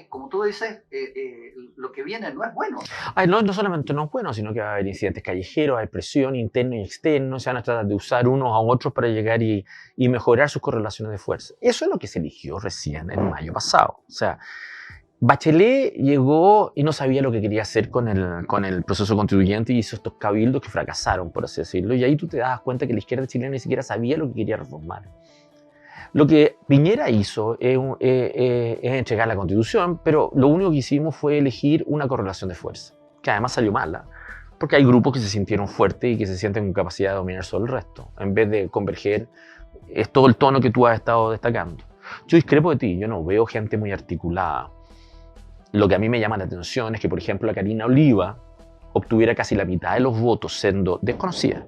como tú dices, lo que viene no es bueno. No solamente no es bueno, sino que va a haber incidentes callejeros, hay presión interno y externo, se van a tratar de usar unos a otros para llegar y mejorar sus correlaciones de fuerza. Eso es lo que se eligió recién en mayo pasado. O sea, Bachelet llegó y no sabía lo que quería hacer con el proceso constituyente y hizo estos cabildos que fracasaron, por así decirlo, y ahí tú te das cuenta que la izquierda chilena ni siquiera sabía lo que quería reformar. Lo que Piñera hizo es entregar la Constitución, pero lo único que hicimos fue elegir una correlación de fuerza, que además salió mala, porque hay grupos que se sintieron fuertes y que se sienten con capacidad de dominar sobre el resto, en vez de converger. Es todo el tono que tú has estado destacando. Yo discrepo de ti, yo no veo gente muy articulada. Lo que a mí me llama la atención es que, por ejemplo, la Karina Oliva obtuviera casi la mitad de los votos siendo desconocida,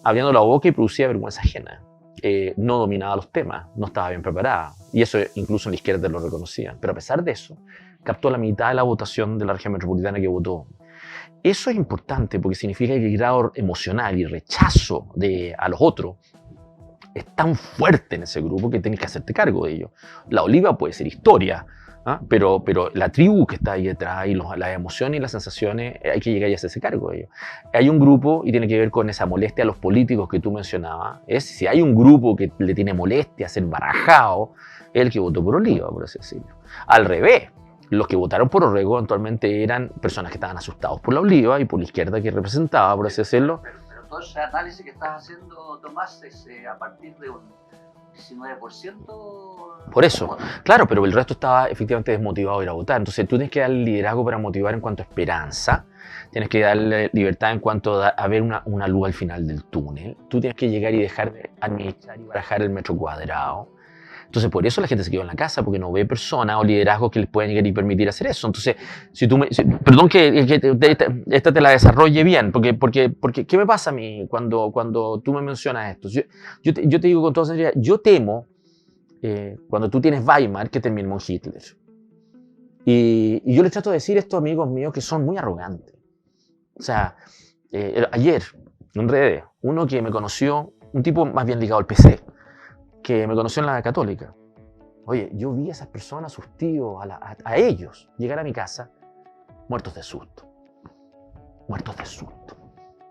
abriendo la boca y producía vergüenza ajena. No dominaba los temas, no estaba bien preparada, y eso incluso en la izquierda lo reconocían, pero a pesar de eso, captó la mitad de la votación de la región metropolitana que votó. Eso es importante porque significa que el grado emocional y rechazo a los otros es tan fuerte en ese grupo que tienes que hacerte cargo de ello. La Oliva puede ser historia, ¿ah? pero la tribu que está ahí detrás y las emociones y las sensaciones, hay que llegar y hacerse cargo de ello. Hay un grupo, y tiene que ver con esa molestia a los políticos que tú mencionabas, si hay un grupo que le tiene molestia a ser barajado, es el que votó por Oliva, por así decirlo. Al revés, los que votaron por Orrego eventualmente eran personas que estaban asustados por la Oliva y por la izquierda que representaba, por así decirlo. Pero todo ese análisis que estás haciendo, Tomás, es a partir de un 19%. Por eso, claro, pero el resto estaba efectivamente desmotivado de ir a votar. Entonces tú tienes que darle liderazgo para motivar en cuanto a esperanza, tienes que darle libertad en cuanto a ver una luz al final del túnel, tú tienes que llegar y dejar de administrar y barajar el metro cuadrado. Entonces por eso la gente se quedó en la casa, porque no ve personas o liderazgos que les puedan llegar y permitir hacer eso. Entonces, perdón que esta te la desarrolle bien, porque ¿qué me pasa a mí cuando tú me mencionas esto? Yo te digo con toda sinceridad, yo temo cuando tú tienes Weimar que termine con Hitler. Y yo les trato de decir esto a amigos míos que son muy arrogantes. O sea, ayer en redes, uno que me conoció, un tipo más bien ligado al PC, que me conoció en la Católica. Oye, yo vi a esas personas, sus tíos, a ellos, llegar a mi casa muertos de susto. Muertos de susto.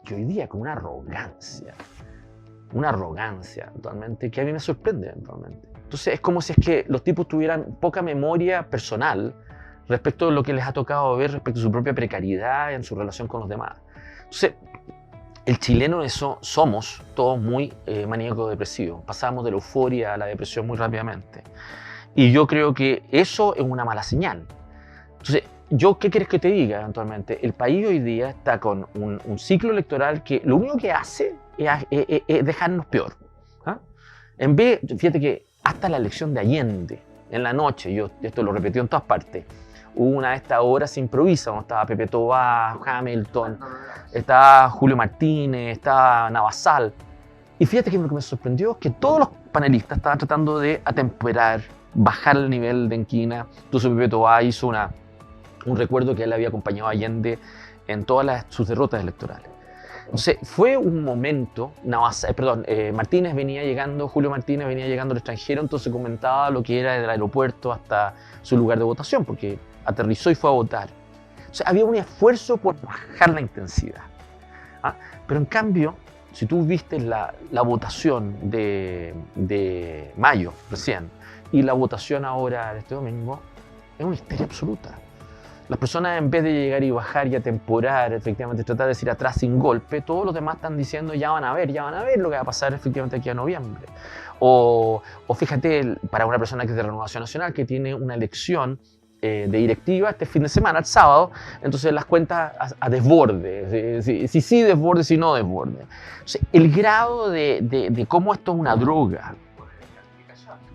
Y hoy día con una arrogancia actualmente, que a mí me sorprende eventualmente. Entonces es como si es que los tipos tuvieran poca memoria personal respecto de lo que les ha tocado ver respecto a su propia precariedad en su relación con los demás. Entonces, el chileno somos todos muy maníacos depresivos. Pasamos de la euforia a la depresión muy rápidamente. Y yo creo que eso es una mala señal. Entonces, ¿qué quieres que te diga eventualmente? El país hoy día está con un ciclo electoral que lo único que hace es dejarnos peor. ¿Ah? En vez, fíjate que hasta la elección de Allende, en la noche, esto lo repetí en todas partes, hubo una de estas horas se improvisa, donde estaba Pepe Tobar, Hamilton, estaba Julio Martínez, estaba Navasal. Y fíjate que lo que me sorprendió es que todos los panelistas estaban tratando de atemperar, bajar el nivel de enquina. Entonces Pepe Tobar hizo un recuerdo que él había acompañado a Allende en todas sus derrotas electorales. Entonces fue un momento, Martínez venía llegando, Julio Martínez venía llegando al extranjero, entonces comentaba lo que era del aeropuerto hasta su lugar de votación, porque aterrizó y fue a votar. O sea, había un esfuerzo por bajar la intensidad. ¿Ah? Pero en cambio, si tú viste la votación de mayo recién y la votación ahora de este domingo, es una histeria absoluta. Las personas, en vez de llegar y bajar y atemporar, efectivamente tratar de decir atrás sin golpe, todos los demás están diciendo ya van a ver lo que va a pasar efectivamente aquí a noviembre. O fíjate, para una persona que es de Renovación Nacional, que tiene una elección de directiva este fin de semana, el sábado, entonces las cuentas a desborde, si desborde, si no desborde. O sea, el grado de cómo esto es una droga.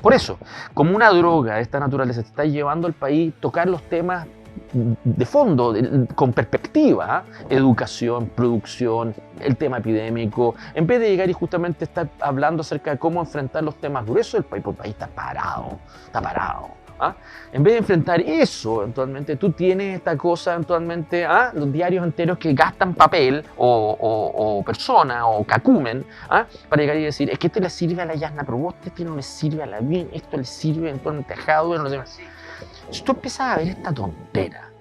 Por eso, como una droga de esta naturaleza te está llevando al país a tocar los temas de fondo, con perspectiva, educación, producción, el tema epidémico, en vez de llegar y justamente estar hablando acerca de cómo enfrentar los temas gruesos del país, porque el país está parado. ¿Ah? En vez de enfrentar eso, eventualmente tú tienes esta cosa, eventualmente, los diarios enteros que gastan papel o personas o cacumen para llegar y decir, es que esto le sirve a la Yasna Proboste, esto no le sirve a la BIN, esto le sirve eventualmente a Jadwe, no sé. Si tú empiezas a ver esta tontera,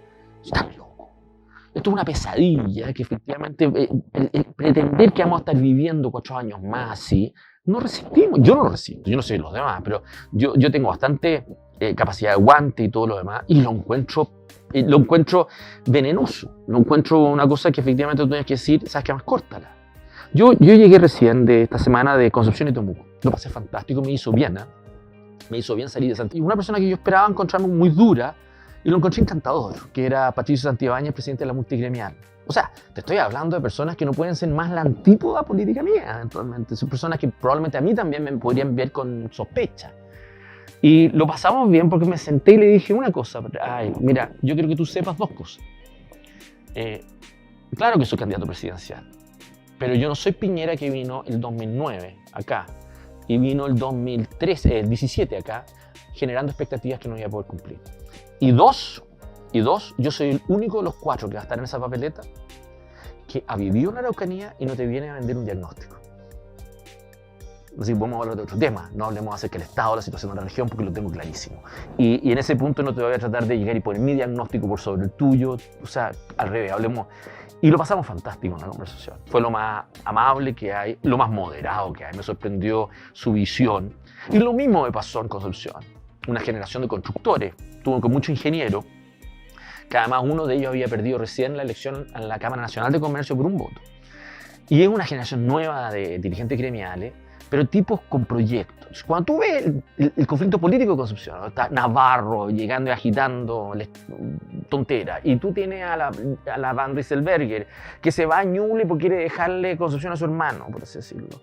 estás loco. Esto es una pesadilla que efectivamente pretender que vamos a estar viviendo 4 años más así, no resistimos. Yo no lo resisto, yo no sé los demás, pero yo tengo bastante capacidad de aguante y todo lo demás, y lo encuentro venenoso. Lo encuentro una cosa que efectivamente tú tienes que decir, ¿sabes qué más? Córtala. Yo llegué recién de esta semana de Concepción y Temuco. Lo pasé fantástico, me hizo bien, me hizo bien salir de Santiago. Una persona que yo esperaba encontrarme muy dura, y lo encontré encantador, que era Patricio Santibáñez, presidente de la multigremial. O sea, te estoy hablando de personas que no pueden ser más la antípoda política mía, eventualmente. Son personas que probablemente a mí también me podrían ver con sospecha. Y lo pasamos bien porque me senté y le dije una cosa. Ay, mira, yo quiero que tú sepas 2 cosas. Claro que soy candidato presidencial, pero yo no soy Piñera, que vino el 2009 acá y vino el 2013, el 17 acá, generando expectativas que no iba a poder cumplir. Y dos, yo soy el único de los 4 que va a estar en esa papeleta que ha vivido en la Araucanía y no te viene a vender un diagnóstico. Así que vamos a hablar de otro tema, no hablemos acerca del Estado, la situación de la región, porque lo tengo clarísimo. Y en ese punto no te voy a tratar de llegar y poner mi diagnóstico por sobre el tuyo, o sea, al revés, hablemos. Y lo pasamos fantástico en la conversación. Fue lo más amable que hay, lo más moderado que hay, me sorprendió su visión. Y lo mismo me pasó en Concepción, una generación de constructores, tuvo con muchos ingenieros, que además uno de ellos había perdido recién la elección en la Cámara Nacional de Comercio por un voto. Y es una generación nueva de dirigentes gremiales, pero tipos con proyectos. Cuando tú ves el conflicto político de Concepción, ¿no? Está Navarro llegando y agitando tonteras, y tú tienes a la Van Rieselberger, que se va a Ñuble porque quiere dejarle Concepción a su hermano, por así decirlo.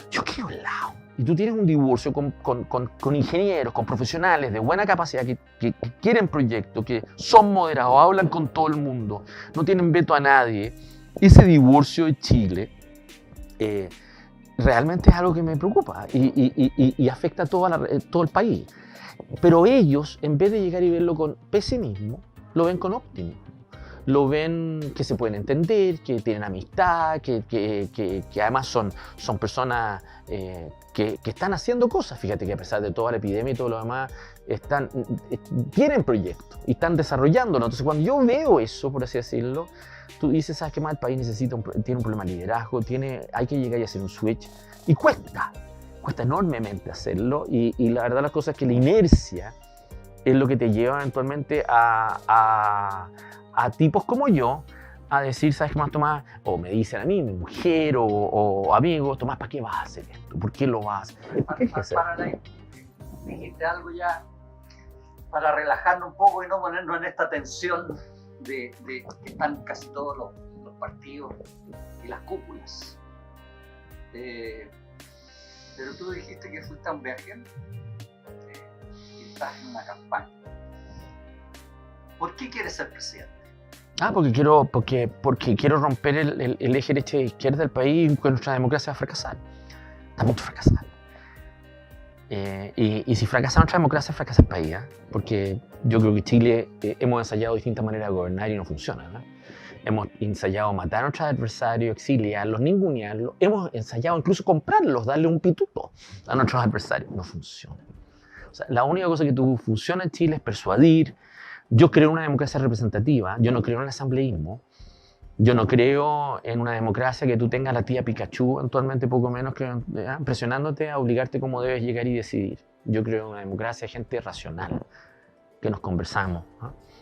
Yo quedo al lado. Y tú tienes un divorcio con ingenieros, con profesionales de buena capacidad que quieren proyectos, que son moderados, hablan con todo el mundo, no tienen veto a nadie. Ese divorcio de Chile realmente es algo que me preocupa y afecta a todo el país. Pero ellos, en vez de llegar y verlo con pesimismo, lo ven con optimismo. Lo ven que se pueden entender, que tienen amistad, que además son personas que están haciendo cosas. Fíjate que a pesar de toda la epidemia y todo lo demás, tienen proyectos y están desarrollándolo. Entonces, cuando yo veo eso, por así decirlo, tú dices, ¿sabes qué más? El país tiene un problema de liderazgo, hay que llegar y hacer un switch. Y cuesta enormemente hacerlo. Y la verdad las cosas es que la inercia es lo que te lleva eventualmente a tipos como yo a decir, ¿sabes qué más, Tomás? O me dicen a mí, mi mujer o amigos, Tomás, ¿para qué vas a hacer esto? ¿Por qué lo vas? ¿Para qué hay que hacer? Dijiste algo ya para relajarnos un poco y no ponernos en esta tensión de que están casi todos los partidos y las cúpulas. Pero tú dijiste que fuiste a un viaje y estás en una campaña. ¿Por qué quieres ser presidente? Porque quiero romper el eje derecha-izquierda del país, que nuestra democracia va a fracasar. Está a punto de fracasar. Y si fracasa nuestra democracia, fracasa el país. Porque yo creo que Chile hemos ensayado distintas maneras de gobernar y no funciona. Hemos ensayado matar a nuestros adversarios, exiliarlos, ningunearlos. Hemos ensayado incluso comprarlos, darle un pituto a nuestros adversarios. No funciona. O sea, la única cosa que funciona en Chile es persuadir. Yo creo en una democracia representativa, yo no creo en el asambleísmo, yo no creo en una democracia que tú tengas a la tía Pikachu, eventualmente poco menos que presionándote a obligarte cómo debes llegar y decidir. Yo creo en una democracia de gente racional, que nos conversamos,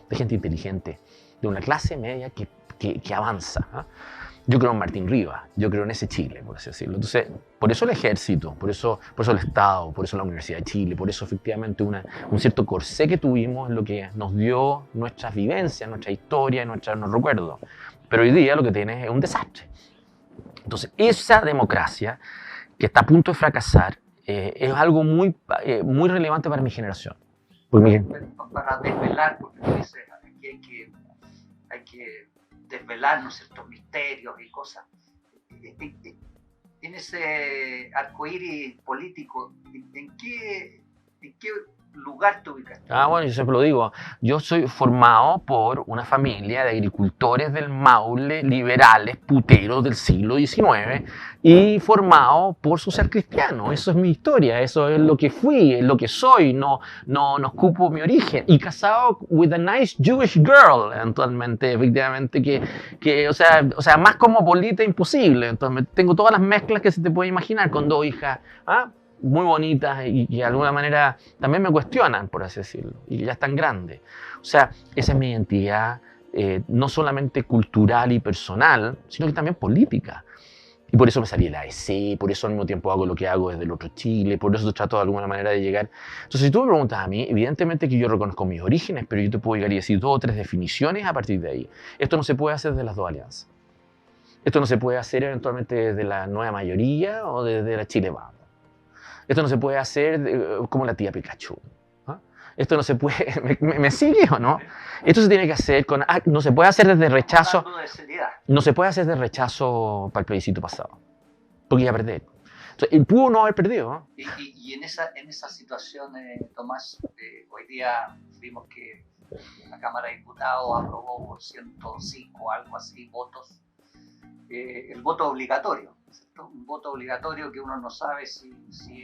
de gente inteligente, de una clase media que avanza. Yo creo en Martín Rivas, yo creo en ese Chile, por así decirlo. Entonces, por eso el ejército, por eso el Estado, por eso la Universidad de Chile, por eso efectivamente un cierto corsé que tuvimos en lo que nos dio nuestras vivencias, nuestra historia, nuestros recuerdos. Pero hoy día lo que tienes es un desastre. Entonces, esa democracia que está a punto de fracasar es algo muy relevante para mi generación. Para desvelar, porque tú dices, aquí hay que desvelarnos ciertos misterios y cosas. En ese arcoíris político, ¿en qué lugar te ubicas? Bueno, yo siempre lo digo, yo soy formado por una familia de agricultores del Maule, liberales, puteros del siglo XIX, y formado por su ser cristiano. Eso es mi historia, eso es lo que fui, es lo que soy, no escupo mi origen. Y casado with a nice Jewish girl, eventualmente, efectivamente, o sea, más cosmopolita imposible. Entonces, tengo todas las mezclas que se te puede imaginar con dos hijas, muy bonitas y de alguna manera también me cuestionan, por así decirlo, y ya están grandes. O sea, esa es mi identidad, no solamente cultural y personal, sino que también política. Y por eso me salí de la AEC, por eso al mismo tiempo hago lo que hago desde el otro Chile, por eso trato de alguna manera de llegar. Entonces, si tú me preguntas a mí, evidentemente que yo reconozco mis orígenes, pero yo te puedo llegar y decir 2 o 3 definiciones a partir de ahí. Esto no se puede hacer desde las dos alianzas. Esto no se puede hacer eventualmente desde la nueva mayoría o desde la Chile Vamos. Esto no se puede hacer como la tía Pikachu. Esto no se puede... ¿Me sigue o no? Esto se tiene que hacer con... no se puede hacer desde rechazo... No se puede hacer desde rechazo para el plebiscito pasado. Porque ya perder. Entonces, él pudo no haber perdido. Y en esa situación, Tomás, hoy día vimos que la Cámara de Diputados aprobó por 105, algo así, votos, el voto obligatorio. Un voto obligatorio que uno no sabe si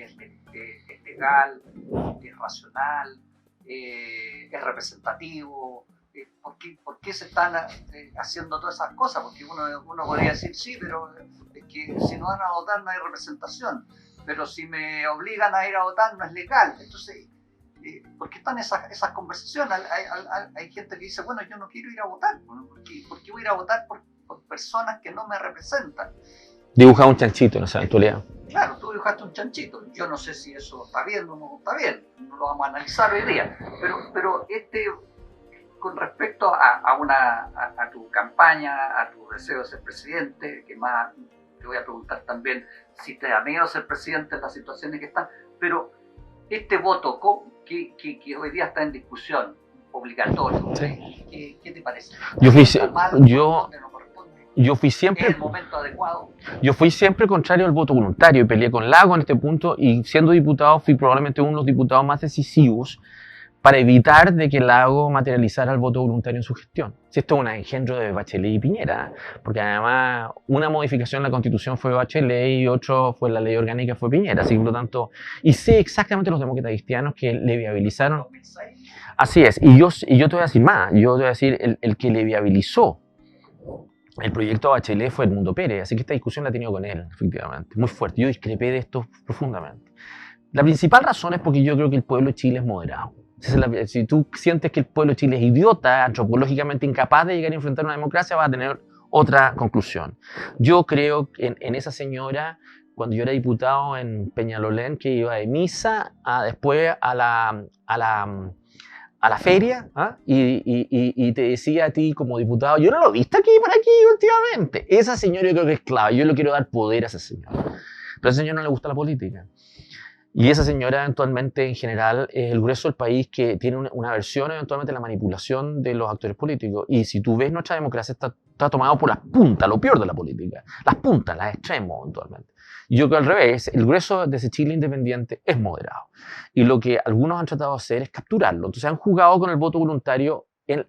es legal, es racional, es representativo. ¿Por qué se están haciendo todas esas cosas? Porque uno podría decir, sí, pero es que si no van a votar no hay representación. Pero si me obligan a ir a votar no es legal. Entonces, ¿por qué están esas conversaciones? Hay gente que dice, bueno, yo no quiero ir a votar. ¿Por qué voy a ir a votar por personas que no me representan? Dibuja un chanchito en esa eventualidad. Claro, tú dibujaste un chanchito. Yo no sé si eso está bien o no está bien. No lo vamos a analizar hoy día. Pero con respecto a tu campaña, a tu deseo de ser presidente, que más te voy a preguntar también si te da miedo ser presidente en las situaciones que están, pero este voto que hoy día está en discusión, obligatorio, sí. ¿Qué te parece? Yo fui siempre... ¿Es el momento adecuado? Yo fui siempre contrario al voto voluntario y peleé con Lago en este punto, y siendo diputado fui probablemente uno de los diputados más decisivos para evitar de que Lago materializara el voto voluntario en su gestión. Si esto es un engendro de Bachelet y Piñera, porque además una modificación en la Constitución fue Bachelet y otro fue la ley orgánica fue Piñera, así que por lo tanto, y sé exactamente los demócratas cristianos que le viabilizaron. 2006. Así es, y yo te voy a decir más, yo te voy a decir el que le viabilizó el proyecto Bachelet fue Edmundo Pérez, así que esta discusión la he tenido con él, efectivamente, muy fuerte. Yo discrepé de esto profundamente. La principal razón es porque yo creo que el pueblo de Chile es moderado. Si tú sientes que el pueblo de Chile es idiota, antropológicamente incapaz de llegar a enfrentar una democracia, vas a tener otra conclusión. Yo creo en esa señora, cuando yo era diputado en Peñalolén, que iba de misa después a la feria, y te decía a ti como diputado, yo no lo he visto aquí por aquí últimamente. Esa señora yo creo que es clave, yo le quiero dar poder a esa señora. Pero a esa señora no le gusta la política. Y esa señora eventualmente en general es el grueso del país que tiene una aversión eventualmente a la manipulación de los actores políticos. Y si tú ves, nuestra democracia está tomada por las puntas, lo peor de la política. Las puntas, las extremos eventualmente. Y yo creo al revés, el grueso de ese Chile independiente es moderado. Y lo que algunos han tratado de hacer es capturarlo. Entonces han jugado con el voto voluntario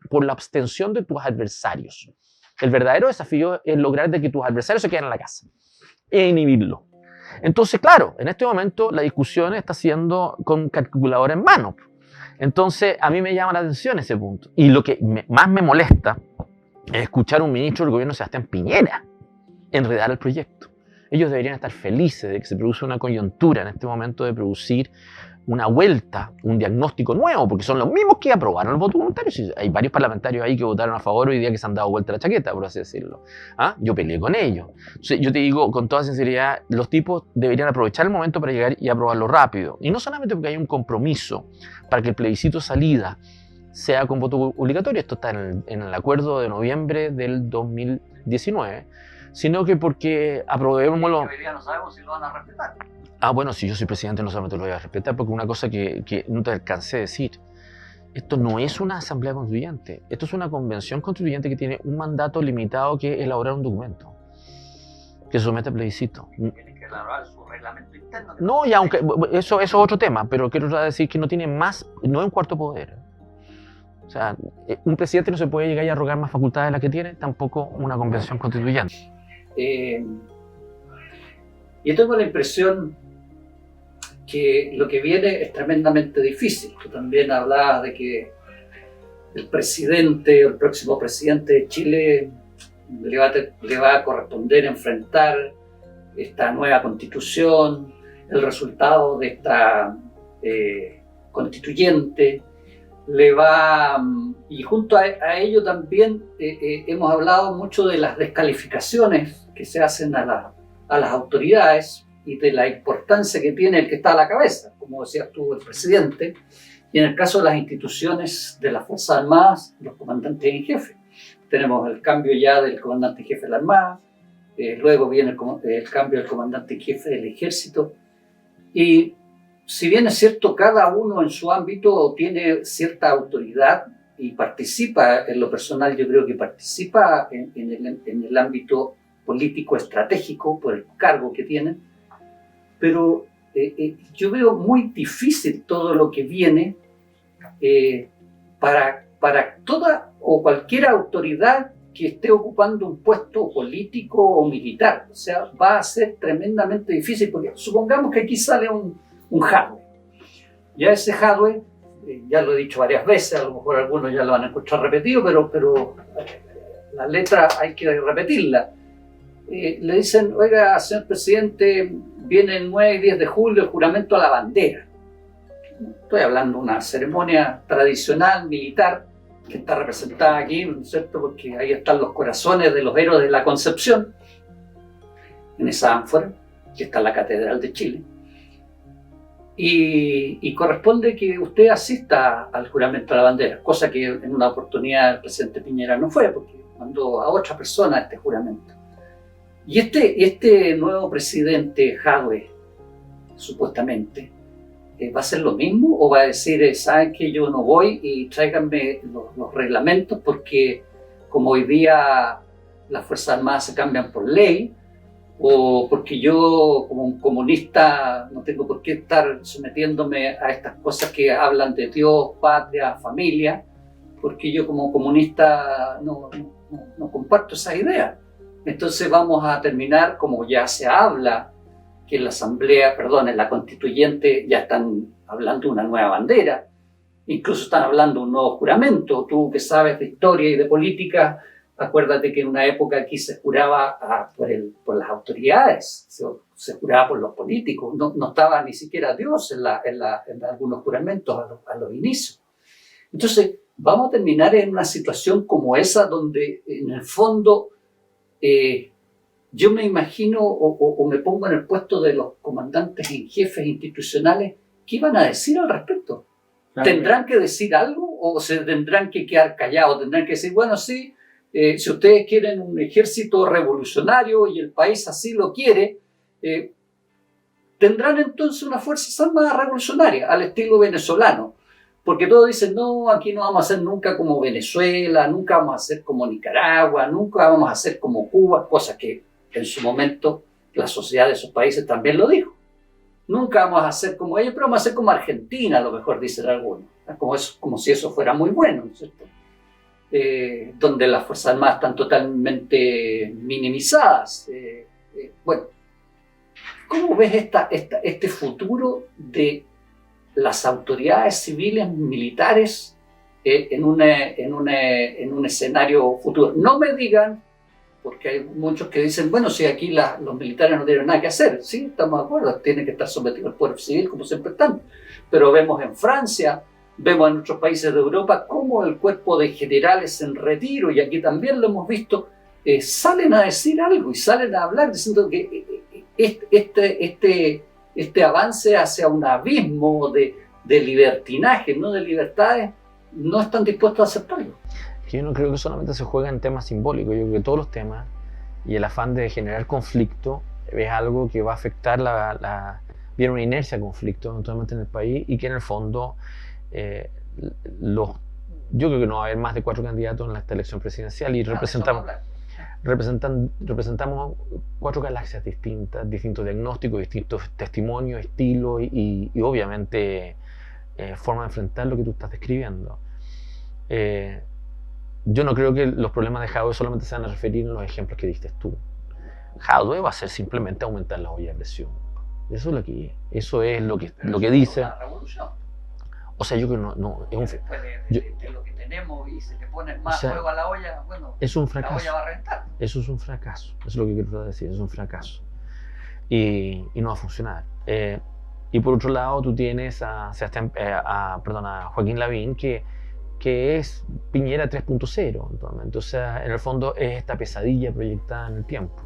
por la abstención de tus adversarios. El verdadero desafío es lograr de que tus adversarios se queden en la casa e inhibirlo. Entonces, claro, en este momento la discusión está siendo con calculadora en mano. Entonces, a mí me llama la atención ese punto. Y lo que más me molesta es escuchar a un ministro del gobierno, Sebastián Piñera, enredar el proyecto. Ellos deberían estar felices de que se produce una coyuntura en este momento de producir una vuelta, un diagnóstico nuevo, porque son los mismos que aprobaron el voto voluntario. Sí, hay varios parlamentarios ahí que votaron a favor hoy día que se han dado vuelta la chaqueta, por así decirlo. ¿Ah? Yo peleé con ellos. Entonces, yo te digo con toda sinceridad, los tipos deberían aprovechar el momento para llegar y aprobarlo rápido. Y no solamente porque hay un compromiso para que el plebiscito salida sea con voto obligatorio, esto está en el acuerdo de noviembre del 2019, sino que porque aprobémoslo. Hoy día no sabemos si lo van a respetar. Ah, bueno, si yo soy presidente no solamente lo voy a respetar, porque una cosa que no te alcancé a decir, esto no es una asamblea constituyente, esto es una convención constituyente que tiene un mandato limitado que es elaborar un documento, que se somete a plebiscito. Tienen que elaborar su reglamento interno. No, y aunque eso es otro tema, pero quiero decir que no tiene más, no es un cuarto poder. O sea, un presidente no se puede llegar a arrogar más facultades de las que tiene, tampoco una convención constituyente. Yo tengo la impresión que lo que viene es tremendamente difícil. Tú también hablabas de que el presidente o el próximo presidente de Chile le va a corresponder enfrentar esta nueva constitución, el resultado de esta constituyente, y junto a ello también hemos hablado mucho de las descalificaciones que se hacen a las autoridades y de la importancia que tiene el que está a la cabeza, como decías tú, el presidente, y en el caso de las instituciones de las Fuerzas Armadas, los comandantes en jefe. Tenemos el cambio ya del comandante en jefe de la Armada, luego viene el cambio del comandante en jefe del Ejército, y si bien es cierto, cada uno en su ámbito tiene cierta autoridad y participa, en lo personal yo creo que participa en el ámbito político estratégico por el cargo que tienen, pero yo veo muy difícil todo lo que viene para toda o cualquier autoridad que esté ocupando un puesto político o militar. O sea, va a ser tremendamente difícil, porque supongamos que aquí sale un hardware. Ya ese hardware, ya lo he dicho varias veces, a lo mejor algunos ya lo van a escuchar repetido, pero la letra hay que repetirla. Le dicen, oiga, señor presidente, viene el 9 y 10 de julio el juramento a la bandera. Estoy hablando de una ceremonia tradicional, militar, que está representada aquí, ¿no es cierto? Porque ahí están los corazones de los héroes de la Concepción, en esa ánfora, que está en la Catedral de Chile. Y corresponde que usted asista al juramento a la bandera, cosa que en una oportunidad el presidente Piñera no fue, porque mandó a otra persona a este juramento. Y este nuevo presidente, Jadwe, supuestamente, ¿va a hacer lo mismo o va a decir, saben que yo no voy y tráiganme los reglamentos, porque como hoy día las Fuerzas Armadas se cambian por ley, o porque yo como un comunista no tengo por qué estar sometiéndome a estas cosas que hablan de Dios, patria, familia, porque yo como comunista no comparto esa idea? Entonces vamos a terminar, como ya se habla, que en la asamblea, perdón, en la constituyente ya están hablando de una nueva bandera, incluso están hablando de un nuevo juramento. Tú que sabes de historia y de política, acuérdate que en una época aquí se juraba por las autoridades, se juraba por los políticos, no estaba ni siquiera Dios en algunos juramentos a los inicios. Entonces vamos a terminar en una situación como esa, donde en el fondo yo me imagino o me pongo en el puesto de los comandantes en jefes institucionales. ¿Qué van a decir al respecto? Claro. ¿Tendrán que decir algo o se tendrán que quedar callados? ¿Tendrán que decir, bueno, sí, si ustedes quieren un ejército revolucionario y el país así lo quiere, tendrán entonces una fuerza armada revolucionaria al estilo venezolano? Porque todos dicen, no, aquí no vamos a ser nunca como Venezuela, nunca vamos a ser como Nicaragua, nunca vamos a ser como Cuba, cosa que en su momento la sociedad de esos países también lo dijo. Nunca vamos a ser como ellos, pero vamos a ser como Argentina, a lo mejor dicen algunos. Como si eso fuera muy bueno, ¿no es cierto? Donde las Fuerzas Armadas están totalmente minimizadas. Bueno, ¿cómo ves este futuro de las autoridades civiles, militares, en un escenario futuro? No me digan, porque hay muchos que dicen, bueno, si aquí los militares no tienen nada que hacer. Sí, estamos de acuerdo, tienen que estar sometidos al poder civil como siempre están. pero vemos en Francia, vemos en otros países de Europa cómo el cuerpo de generales en retiro, y aquí también lo hemos visto, salen a decir algo y salen a hablar diciendo que este avance hacia un abismo de libertinaje, no de libertades, no están dispuestos a aceptarlo. Yo no creo que solamente se juega en temas simbólicos, yo creo que todos los temas y el afán de generar conflicto es algo que va a afectar viene una inercia de conflicto eventualmente en el país, y que en el fondo yo creo que no va a haber más de 4 candidatos en esta elección presidencial, y representamos 4 galaxias distintas, distintos diagnósticos, distintos testimonios, estilos y obviamente forma de enfrentar lo que tú estás describiendo. Yo no creo que los problemas de Jadwe solamente se van a referir en los ejemplos que diste tú. Jadwe va a ser simplemente aumentar la olla de presión. Eso es lo que dice. Una revolución. O sea, yo creo que no es un después de lo que tenemos y se le pone más fuego a la olla, bueno, es un fracaso. La olla va a rentar. Eso es un fracaso. Eso es lo que quiero decir. Es un fracaso. Y no va a funcionar. Y por otro lado, tú tienes a Joaquín Lavín, que es Piñera 3.0 actualmente. O sea, en el fondo es esta pesadilla proyectada en el tiempo.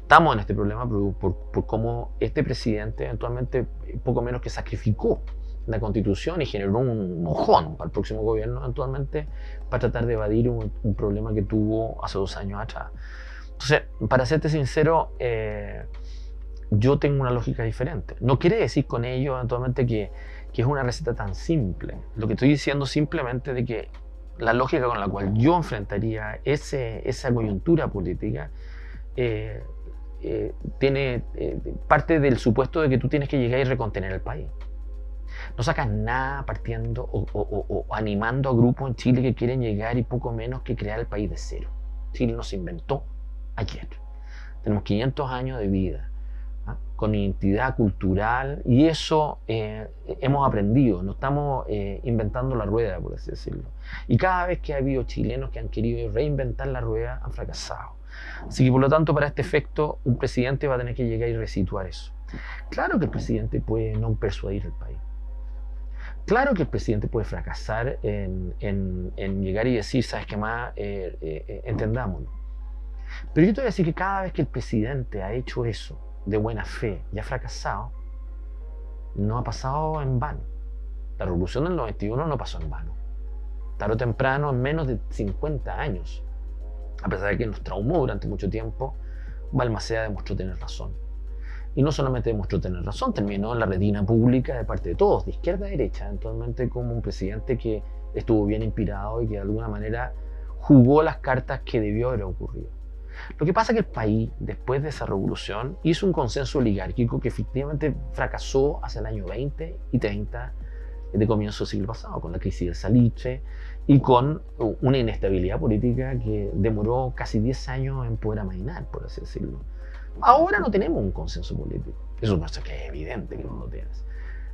Estamos en este problema por cómo este presidente eventualmente poco menos que sacrificó la Constitución y generó un mojón para el próximo gobierno eventualmente para tratar de evadir un problema que tuvo hace 2 años atrás. Entonces, para serte sincero, yo tengo una lógica diferente. No quiere decir con ello eventualmente que es una receta tan simple. Lo que estoy diciendo simplemente de que la lógica con la cual yo enfrentaría esa coyuntura política tiene parte del supuesto de que tú tienes que llegar y recontener el país. No sacas nada partiendo o animando a grupos en Chile que quieren llegar y poco menos que crear el país de cero. Chile no se inventó ayer. Tenemos 500 años de vida, con identidad cultural, y eso hemos aprendido. No estamos inventando la rueda, por así decirlo. Y cada vez que ha habido chilenos que han querido reinventar la rueda, han fracasado. Así que por lo tanto, para este efecto, un presidente va a tener que llegar y resituar eso. Claro que el presidente puede no persuadir al país. Claro que el presidente puede fracasar en llegar y decir, ¿sabes qué más? Entendámoslo. Pero yo te voy a decir que cada vez que el presidente ha hecho eso de buena fe y ha fracasado, no ha pasado en vano. La revolución del 91 no pasó en vano. Tarde o temprano, en menos de 50 años, a pesar de que nos traumó durante mucho tiempo, Balmaceda demostró tener razón. Y no solamente demostró tener razón, terminó en la retina pública de parte de todos, de izquierda a derecha, eventualmente como un presidente que estuvo bien inspirado y que de alguna manera jugó las cartas que debió haber ocurrido. Lo que pasa es que el país, después de esa revolución, hizo un consenso oligárquico que efectivamente fracasó hacia el año 20 y 30 de comienzo del siglo pasado, con la crisis del salitre y con una inestabilidad política que demoró casi 10 años en poder amainar, por así decirlo. Ahora no tenemos un consenso político. Eso no es que es evidente que no lo tienes.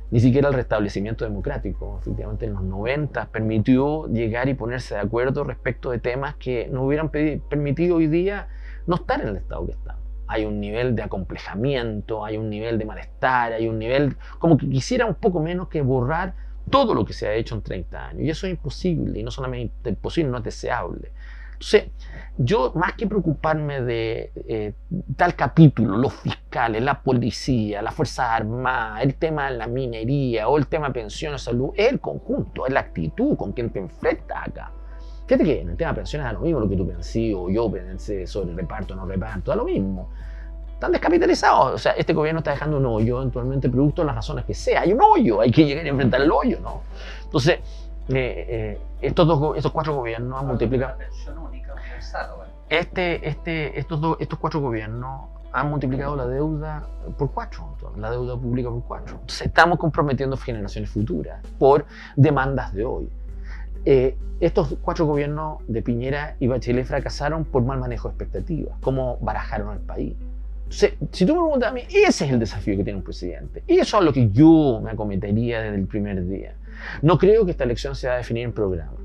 Ni siquiera el restablecimiento democrático, efectivamente en los 90 permitió llegar y ponerse de acuerdo respecto de temas que nos hubieran permitido hoy día no estar en el estado que estamos. Hay un nivel de acomplejamiento, hay un nivel de malestar, hay un nivel como que quisiera un poco menos que borrar todo lo que se ha hecho en 30 años. Y eso es imposible, y no solamente imposible, no es deseable. Entonces, yo más que preocuparme de tal capítulo, los fiscales, la policía, las Fuerzas Armadas, el tema de la minería o el tema de pensiones, salud, es el conjunto, es la actitud con quien te enfrentas acá. Fíjate que en el tema de pensiones da lo mismo lo que tú pensé o yo pensé sobre reparto o no reparto, da lo mismo. Están descapitalizados, o sea, este gobierno está dejando un hoyo eventualmente producto de las razones que sea. Hay un hoyo, hay que llegar a enfrentar el hoyo, ¿no? Entonces, estos 4 gobiernos han multiplicado. Estos 4 gobiernos han multiplicado la deuda por 4, la deuda pública por 4. Entonces estamos comprometiendo generaciones futuras por demandas de hoy. Estos 4 gobiernos de Piñera y Bachelet fracasaron por mal manejo de expectativas, cómo barajaron el país. Entonces, si tú me preguntas a mí, ese es el desafío que tiene un presidente. Y eso es lo que yo me acometería desde el primer día. No creo que esta elección se va a definir en programa.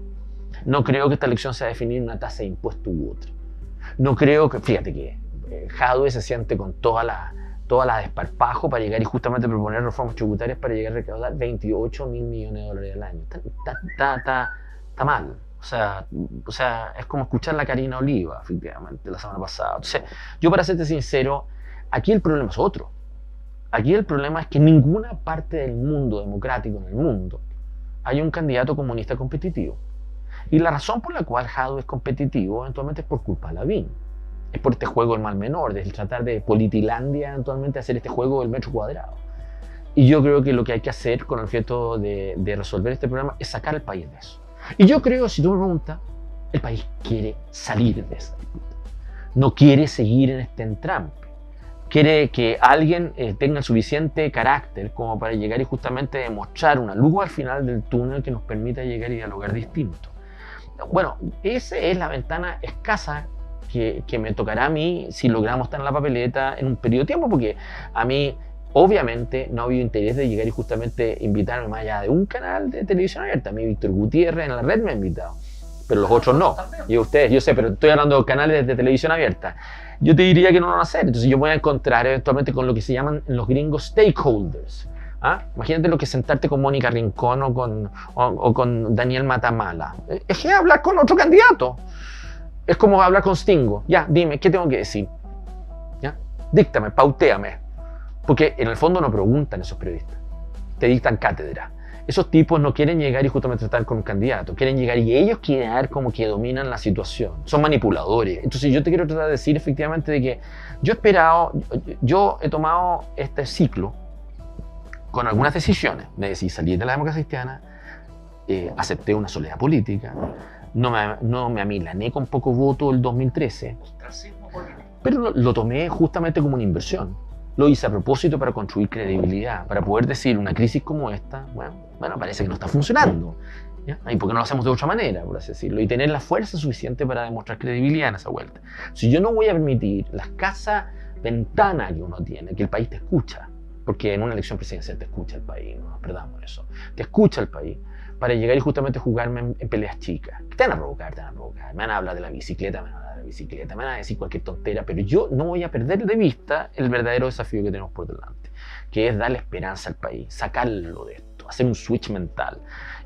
No creo que esta elección se va a definir en una tasa de impuesto u otra. No creo que, fíjate que Jadwe se siente con toda toda la desparpajo para llegar y justamente proponer reformas tributarias para llegar a recaudar 28 mil millones de dólares al año. Está mal. O sea, es como escuchar la Karina Oliva, efectivamente, la semana pasada. Entonces, yo para serte sincero, aquí el problema es otro. Aquí el problema es que en ninguna parte del mundo democrático, en el mundo, hay un candidato comunista competitivo. Y la razón por la cual Jadwe es competitivo eventualmente es por culpa de Lavín. Es por este juego del mal menor, de tratar de Politilandia eventualmente hacer este juego del metro cuadrado. Y yo creo que lo que hay que hacer con el objeto de resolver este problema es sacar al país de eso. Y yo creo, si tú me preguntas, el país quiere salir de esa disputa. No quiere seguir en este entrampe. Quiere que alguien tenga el suficiente carácter como para llegar y justamente demostrar una luz al final del túnel que nos permita llegar y dialogar distinto. Bueno, esa es la ventana escasa que me tocará a mí si logramos estar en la papeleta en un periodo de tiempo, porque a mí obviamente no ha habido interés de llegar y justamente invitarme más allá de un canal de televisión abierta. A mí Víctor Gutiérrez en la red me ha invitado, pero los otros no. Y ustedes, yo sé, pero estoy hablando de canales de televisión abierta. Yo te diría que no lo van a hacer. Entonces yo voy a encontrar eventualmente con lo que se llaman los gringos stakeholders. ¿Ah? Imagínate lo que es sentarte con Mónica Rincón o con Daniel Matamala. Es que hablar con otro candidato. Es como hablar con Stingo. Ya, dime, ¿qué tengo que decir? ¿Ya? Díctame, pautéame. Porque en el fondo no preguntan esos periodistas. Te dictan cátedra. Esos tipos no quieren llegar y justamente tratar con un candidato. Quieren llegar y ellos quieren ver como que dominan la situación. Son manipuladores. Entonces yo te quiero tratar de decir efectivamente de que yo he tomado este ciclo con algunas decisiones. Me decidí salir de la democracia cristiana, acepté una soledad política, no me amilané con poco voto el 2013, pero lo tomé justamente como una inversión. Lo hice a propósito para construir credibilidad, para poder decir una crisis como esta, bueno, parece que no está funcionando. ¿Ya? ¿Y por qué no lo hacemos de otra manera, por así decirlo? Y tener la fuerza suficiente para demostrar credibilidad en esa vuelta. Si yo no voy a permitir la escasa ventana que uno tiene, que el país te escucha, porque en una elección presidencial te escucha el país, no nos perdamos eso, te escucha el país, para llegar y justamente jugarme en peleas chicas. Te van a provocar, me van a hablar de la bicicleta, me van a decir cualquier tontera, pero yo no voy a perder de vista el verdadero desafío que tenemos por delante, que es darle esperanza al país, sacarlo de esto, hacer un switch mental.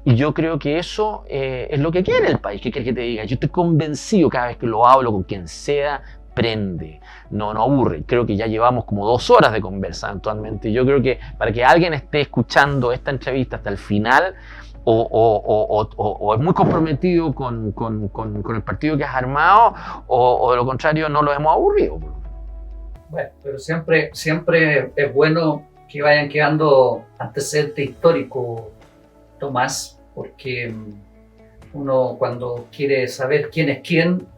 Y yo creo que eso es lo que quiere el país. ¿Qué quieres que te diga? Yo estoy convencido cada vez que lo hablo con quien sea, prende, no aburre. Creo que ya llevamos como 2 horas de conversa actualmente. Yo creo que para que alguien esté escuchando esta entrevista hasta el final, o es muy comprometido con el partido que has armado, o de lo contrario no lo hemos aburrido. Bueno, pero siempre es bueno que vayan quedando antecedentes históricos, Tomás, porque uno cuando quiere saber quién es quién,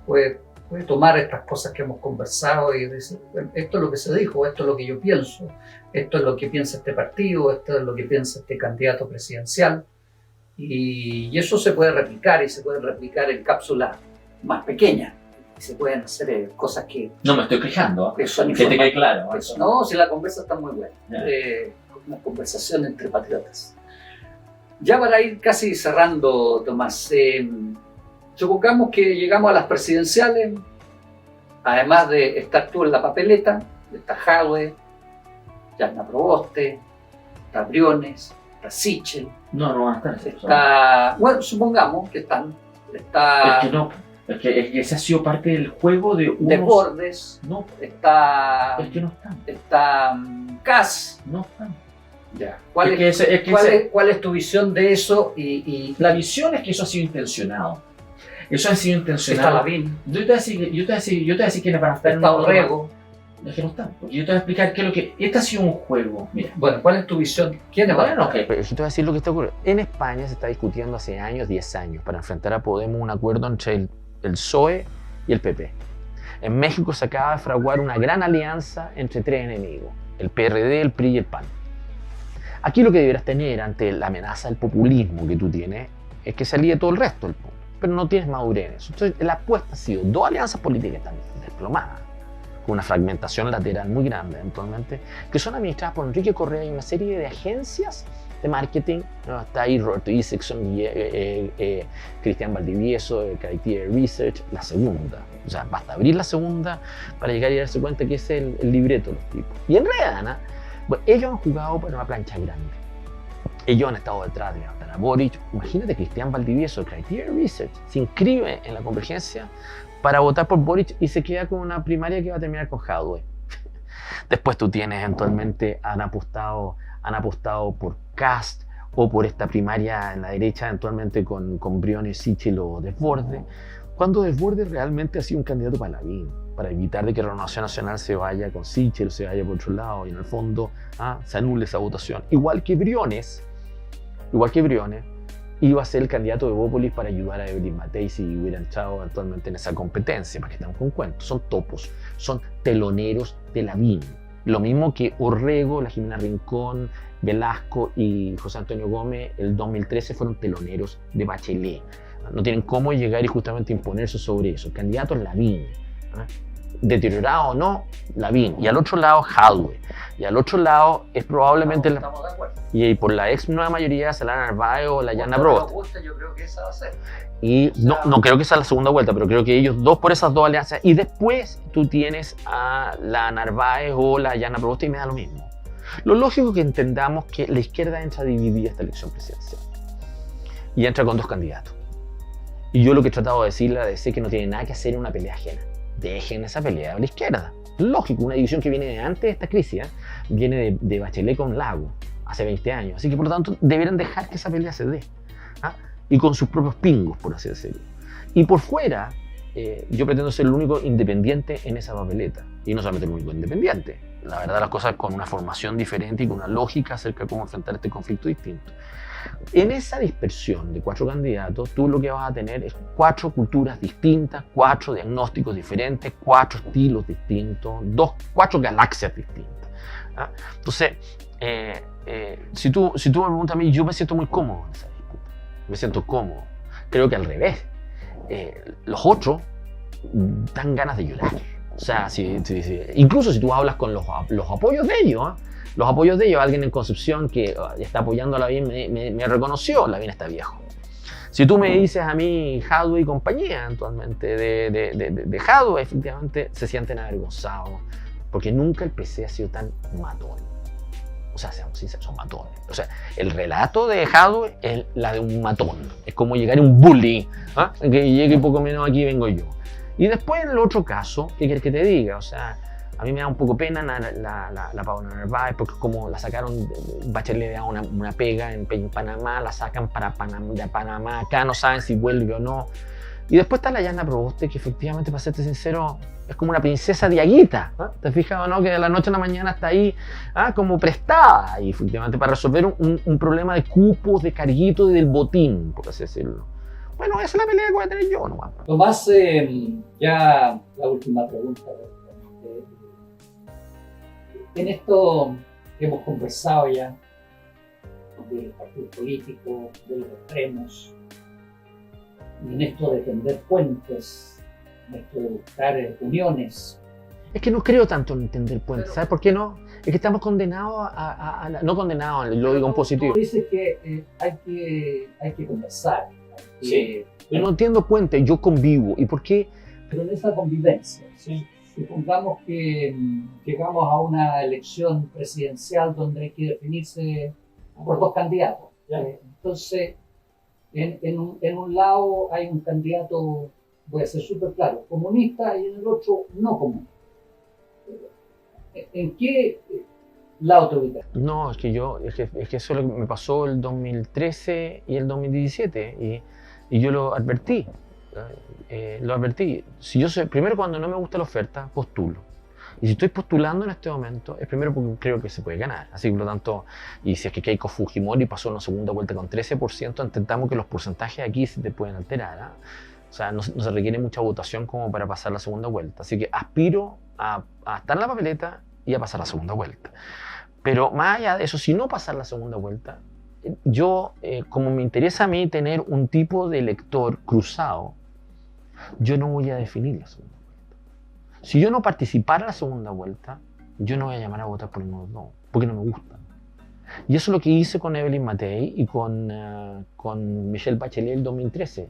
puede tomar estas cosas que hemos conversado y decir, bueno, esto es lo que se dijo, esto es lo que yo pienso, esto es lo que piensa este partido, esto es lo que piensa este candidato presidencial, y eso se puede replicar, y se puede replicar en cápsulas más pequeñas, y se pueden hacer cosas que... No me estoy quejando, que son que te quede claro. No, si la conversa está muy buena, una conversación entre patriotas. Ya para ir casi cerrando, Tomás, supongamos que llegamos a las presidenciales, además de estar tú en la papeleta, está Jadwe, Yasna Proboste, está Briones, está Sichel. No van a estar. Está, bueno, supongamos que están. Está. Es que ese ha sido parte del juego de unos... Desbordes. No. Está. Es que no están. Está Kass. No están. Ya. ¿Cuál es tu visión de eso? Y la visión es que eso ha sido intencionado. Eso ha sido intencionado. Está Lavín. Yo te voy a decir quiénes van a estar. Está Orrego. Es que no están. Porque yo te voy a explicar qué es lo que... Este ha sido un juego. Mira. Bueno, ¿cuál es tu visión? ¿Quiénes van a estar? Pero yo te voy a decir lo que está ocurriendo. En España se está discutiendo hace años, 10 años, para enfrentar a Podemos un acuerdo entre el PSOE y el PP. En México se acaba de fraguar una gran alianza entre 3 enemigos: el PRD, el PRI y el PAN. Aquí lo que deberás tener ante la amenaza del populismo que tú tienes es que se alíe todo el resto del mundo, pero no tienes madurez en eso. Entonces la apuesta ha sido 2 alianzas políticas tan desplomadas, con una fragmentación lateral muy grande eventualmente, que son administradas por Enrique Correa y una serie de agencias de marketing, ¿no? Está ahí Roberto Isaacson, Cristian Valdivieso, Criteria Research, la segunda. O sea, basta abrir la segunda para llegar y darse cuenta que es el libreto de los tipos. Y en realidad, bueno, ellos han jugado por una plancha grande. Ellos han estado detrás de levantar a Boric. Imagínate, Cristian Valdivieso, Criteria Research, se inscribe en la Convergencia para votar por Boric y se queda con una primaria que va a terminar con Jadwe. Después tú tienes eventualmente, han apostado por Kast o por esta primaria en la derecha, eventualmente con Briones, Sichel o Desbordes, cuando Desbordes realmente ha sido un candidato para Lavín, para evitar de que Renovación Nacional se vaya con Sichel, se vaya por otro lado y en el fondo se anule esa votación. Igual que Briones iba a ser el candidato de Bópolis para ayudar a Evelyn Matei si hubieran estado actualmente en esa competencia, para que estamos con cuentos. Son topos, son teloneros de Lavín. Lo mismo que Orrego, la Jimena Rincón, Velasco y José Antonio Gómez, el 2013 fueron teloneros de Bachelet. No tienen cómo llegar y justamente imponerse sobre eso. Candidatos Lavín. Deteriorado o no, Lavín. Y al otro lado, Jadwe. Y al otro lado es probablemente... Estamos de acuerdo. Y por la ex nueva mayoría, Salana Narváez o la Yana Proboste. Yo creo que esa va a ser. Y no creo que sea la segunda vuelta, pero creo que ellos dos por esas dos alianzas. Y después tú tienes a la Narváez o la Yana Proboste y me da lo mismo. Lo lógico es que entendamos que la izquierda entra dividida esta elección presidencial. Y entra con dos candidatos. Y yo lo que he tratado de decirle es que no tiene nada que hacer en una pelea ajena. Dejen esa pelea a la izquierda. Lógico, una división que viene de antes de esta crisis, viene de Bachelet con Lago, hace 20 años. Así que por lo tanto deberían dejar que esa pelea se dé. Y con sus propios pingos, por así decirlo. Y por fuera, yo pretendo ser el único independiente en esa papeleta. Y no solamente el único independiente. La verdad, las cosas con una formación diferente y con una lógica acerca de cómo enfrentar este conflicto distinto. En esa dispersión de 4 candidatos, tú lo que vas a tener es 4 culturas distintas, 4 diagnósticos diferentes, 4 estilos distintos, 4 galaxias distintas. Entonces, si tú me preguntas a mí, yo me siento muy cómodo en esa disputa. Me siento cómodo. Creo que al revés. Los otros dan ganas de llorar. O sea, incluso si tú hablas con los apoyos de ellos, los apoyos de ellos, alguien en Concepción que está apoyando a Lavín me reconoció, Lavín está viejo. Si tú me dices a mí Jadwe y compañía actualmente de Jadwe, efectivamente se sienten avergonzados, porque nunca el PC ha sido tan matón. O sea, seamos sinceros, son matones. O sea, el relato de Jadwe es la de un matón. Es como llegar a un bully, que llegue poco menos aquí vengo yo. Y después en el otro caso, ¿qué quieres que te diga? O sea, a mí me da un poco pena la Paola Narváez, porque como la sacaron, Bachelet le da una pega en Panamá, la sacan de Panamá, acá no saben si vuelve o no. Y después está la Yana Proboste, que efectivamente, para serte sincero, es como una princesa diaguita. ¿Te fijas o no? Que de la noche a la mañana está ahí como prestada, y efectivamente para resolver un problema de cupos, de carguitos y del botín, por así decirlo. Bueno, esa es la pelea que voy a tener yo nomás. Tomás, ya la última pregunta. En esto que hemos conversado ya, del partido político, de los extremos, y en esto de tender puentes, en esto de buscar uniones. Es que no creo tanto en tender puentes, ¿sabes por qué no? Es que estamos condenados no condenados, lo digo en positivo. Tú dices que hay que conversar. Sí. Yo no entiendo puentes, yo convivo. ¿Y por qué? Pero en esa convivencia, ¿sí? Supongamos que llegamos a una elección presidencial donde hay que definirse por 2 candidatos. Entonces, en un lado hay un candidato, voy a ser súper claro, comunista, y en el otro no comunista. ¿En qué lado te ubicas? No, es que eso es lo que me pasó el 2013 y el 2017, y yo lo advertí. Si primero, cuando no me gusta la oferta, postulo. Y si estoy postulando en este momento, es primero porque creo que se puede ganar. Así que, por lo tanto, y si es que Keiko Fujimori pasó en la segunda vuelta con 13%, entendamos que los porcentajes aquí se te pueden alterar. O sea, no se requiere mucha votación como para pasar la segunda vuelta. Así que aspiro a estar en la papeleta y a pasar la segunda vuelta. Pero más allá de eso, si no pasar la segunda vuelta, yo, como me interesa a mí tener un tipo de elector cruzado, yo no voy a definir la segunda vuelta. Si yo no participara en la segunda vuelta, yo no voy a llamar a votar por ninguno de los dos, porque no me gustan. Y eso es lo que hice con Evelyn Matei y con Michelle Bachelet en el 2013.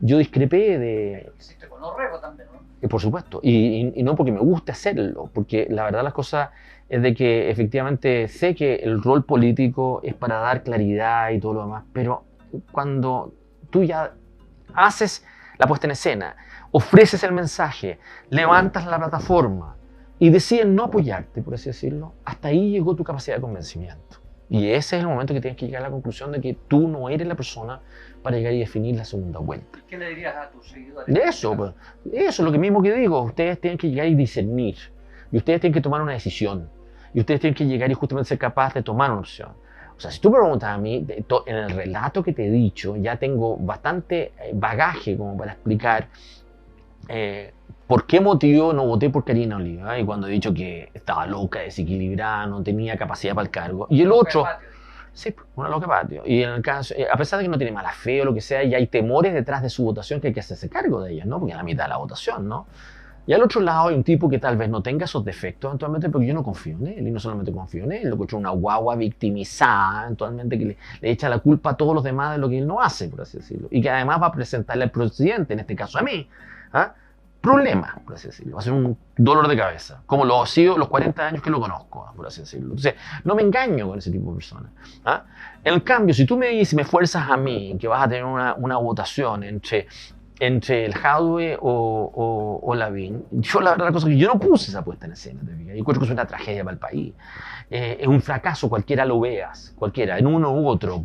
Yo discrepé de... Hiciste con Orrego también, ¿no? Por supuesto, y no porque me guste hacerlo, porque la verdad las cosas es de que efectivamente sé que el rol político es para dar claridad y todo lo demás, pero cuando tú ya haces la puesta en escena, ofreces el mensaje, levantas la plataforma y deciden no apoyarte, por así decirlo, hasta ahí llegó tu capacidad de convencimiento. Y ese es el momento que tienes que llegar a la conclusión de que tú no eres la persona para llegar y definir la segunda vuelta. ¿Qué le dirías a tus seguidores? Eso, pues, eso es lo que mismo que digo. Ustedes tienen que llegar y discernir. Y ustedes tienen que tomar una decisión. Y ustedes tienen que llegar y justamente ser capaces de tomar una opción. O sea, si tú me preguntas a mí, en el relato que te he dicho, ya tengo bastante bagaje como para explicar por qué motivo no voté por Karina Oliva. Y cuando he dicho que estaba loca, desequilibrada, no tenía capacidad para el cargo. Y el otro... Sí, una loca patio. Y en el caso, a pesar de que no tiene mala fe o lo que sea, ya hay temores detrás de su votación que hay que hacerse cargo de ellas, ¿no? Porque es la mitad de la votación, ¿no? Y al otro lado hay un tipo que tal vez no tenga esos defectos eventualmente, porque yo no confío en él. Y no solamente confío en él, lo encuentro una guagua victimizada, eventualmente, que le echa la culpa a todos los demás de lo que él no hace, por así decirlo. Y que además va a presentarle al presidente, en este caso a mí, problema, por así decirlo. Va a ser un dolor de cabeza, como lo ha sido los 40 años que lo conozco, por así decirlo. Entonces, no me engaño con ese tipo de personas. En cambio, si tú me dices, me fuerzas a mí, que vas a tener una votación entre el Jadwe o Lavín, yo la verdad la cosa es que yo no puse esa puesta en escena, y encuentro que es una tragedia para el país. Es un fracaso, cualquiera lo veas, cualquiera, en uno u otro.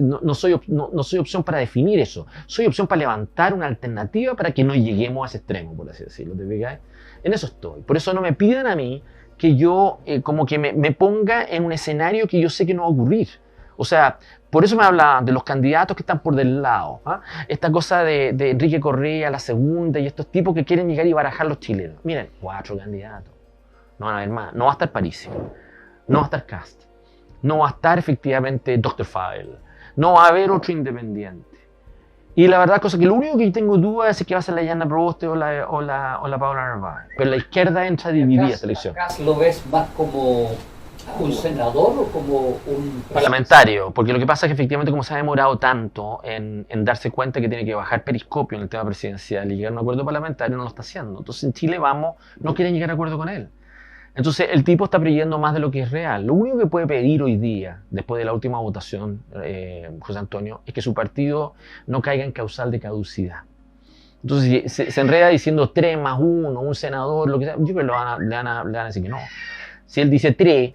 No soy opción para definir eso, soy opción para levantar una alternativa para que no lleguemos a ese extremo, por así decirlo. ¿Te fijas? En eso estoy. Por eso no me pidan a mí que yo como que me ponga en un escenario que yo sé que no va a ocurrir. O sea, por eso me hablaban de los candidatos que están por del lado. Esta cosa de Enrique Correa, la segunda, y estos tipos que quieren llegar y barajar los chilenos. Miren, 4 candidatos. No van a haber más. No va a estar París. No va a estar Cast. No va a estar efectivamente Dr. File. No va a haber otro independiente. Y la verdad, cosa que lo único que tengo duda es que va a ser la Yana Proboste o la Paula Narváez. Pero la izquierda entra dividida esta elección. ¿Cast lo ves más como un senador o como un parlamentario? Porque lo que pasa es que efectivamente, como se ha demorado tanto en darse cuenta que tiene que bajar periscopio en el tema presidencial y llegar a un acuerdo parlamentario, no lo está haciendo. Entonces en Chile Vamos no quieren llegar a acuerdo con él. Entonces el tipo está creyendo más de lo que es real. Lo único que puede pedir hoy día, después de la última votación, José Antonio, es que su partido no caiga en causal de caducidad. Entonces se enreda diciendo 3 más 1, un senador, lo que sea. Yo creo que le van a decir que no. Si él dice 3,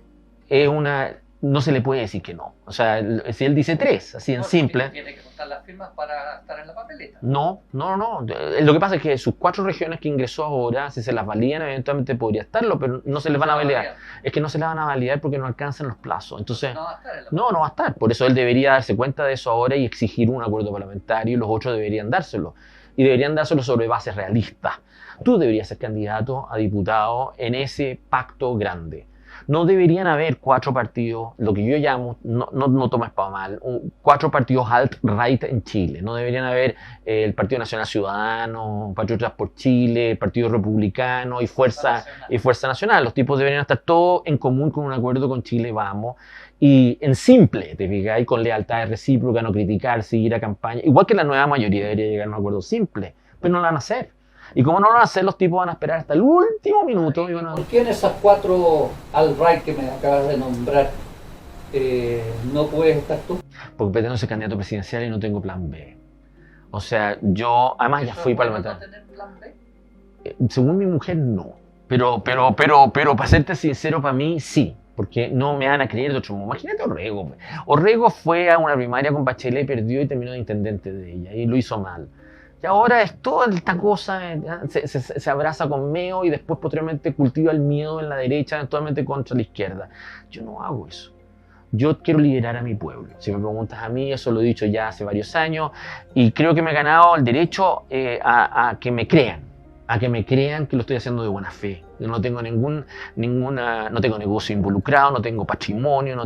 no se le puede decir que no. O sea, si él dice 3, así en simple... Tiene que contar las firmas para estar en la papeleta. No. Lo que pasa es que sus 4 regiones que ingresó ahora, si se las validan, eventualmente podría estarlo, pero no se les van a validar. Es que no se les van a validar porque no alcanzan los plazos. Entonces, no va a estar en la no va a estar. Por eso él debería darse cuenta de eso ahora y exigir un acuerdo parlamentario, y los otros deberían dárselo. Y deberían dárselo sobre bases realistas. Tú deberías ser candidato a diputado en ese pacto grande. No deberían haber 4 partidos, lo que yo llamo, no tomes para mal, 4 partidos alt-right en Chile. No deberían haber el Partido Nacional Ciudadano, Patriotas por Chile, el Partido Republicano y Fuerza Nacional. Los tipos deberían estar todos en común con un acuerdo con Chile Vamos. Y en simple, te fijas, y con lealtad recíproca, no criticar, seguir a campaña. Igual que la nueva mayoría debería llegar a un acuerdo simple, pero no lo van a hacer. Y como no lo van a hacer, los tipos van a esperar hasta el último minuto. ¿Por qué en esas 4 alt-right que me acabas de nombrar no puedes estar tú? Porque pretendo ser candidato presidencial y no tengo plan B. O sea, yo además ya fui parlamentario. ¿No tener plan B? Según mi mujer, no. Pero para serte sincero, para mí, sí. Porque no me van a creer de otro modo. Imagínate Orrego. Orrego fue a una primaria con Bachelet, perdió y terminó de intendente de ella. Y lo hizo mal. Y ahora es toda esta cosa, se abraza con Meo y después posteriormente cultiva el miedo en la derecha, eventualmente contra la izquierda. Yo no hago eso. Yo quiero liderar a mi pueblo. Si me preguntas a mí, eso lo he dicho ya hace varios años y creo que me he ganado el derecho a que me crean. A que me crean que lo estoy haciendo de buena fe. Yo no tengo no tengo negocio involucrado, no tengo patrimonio,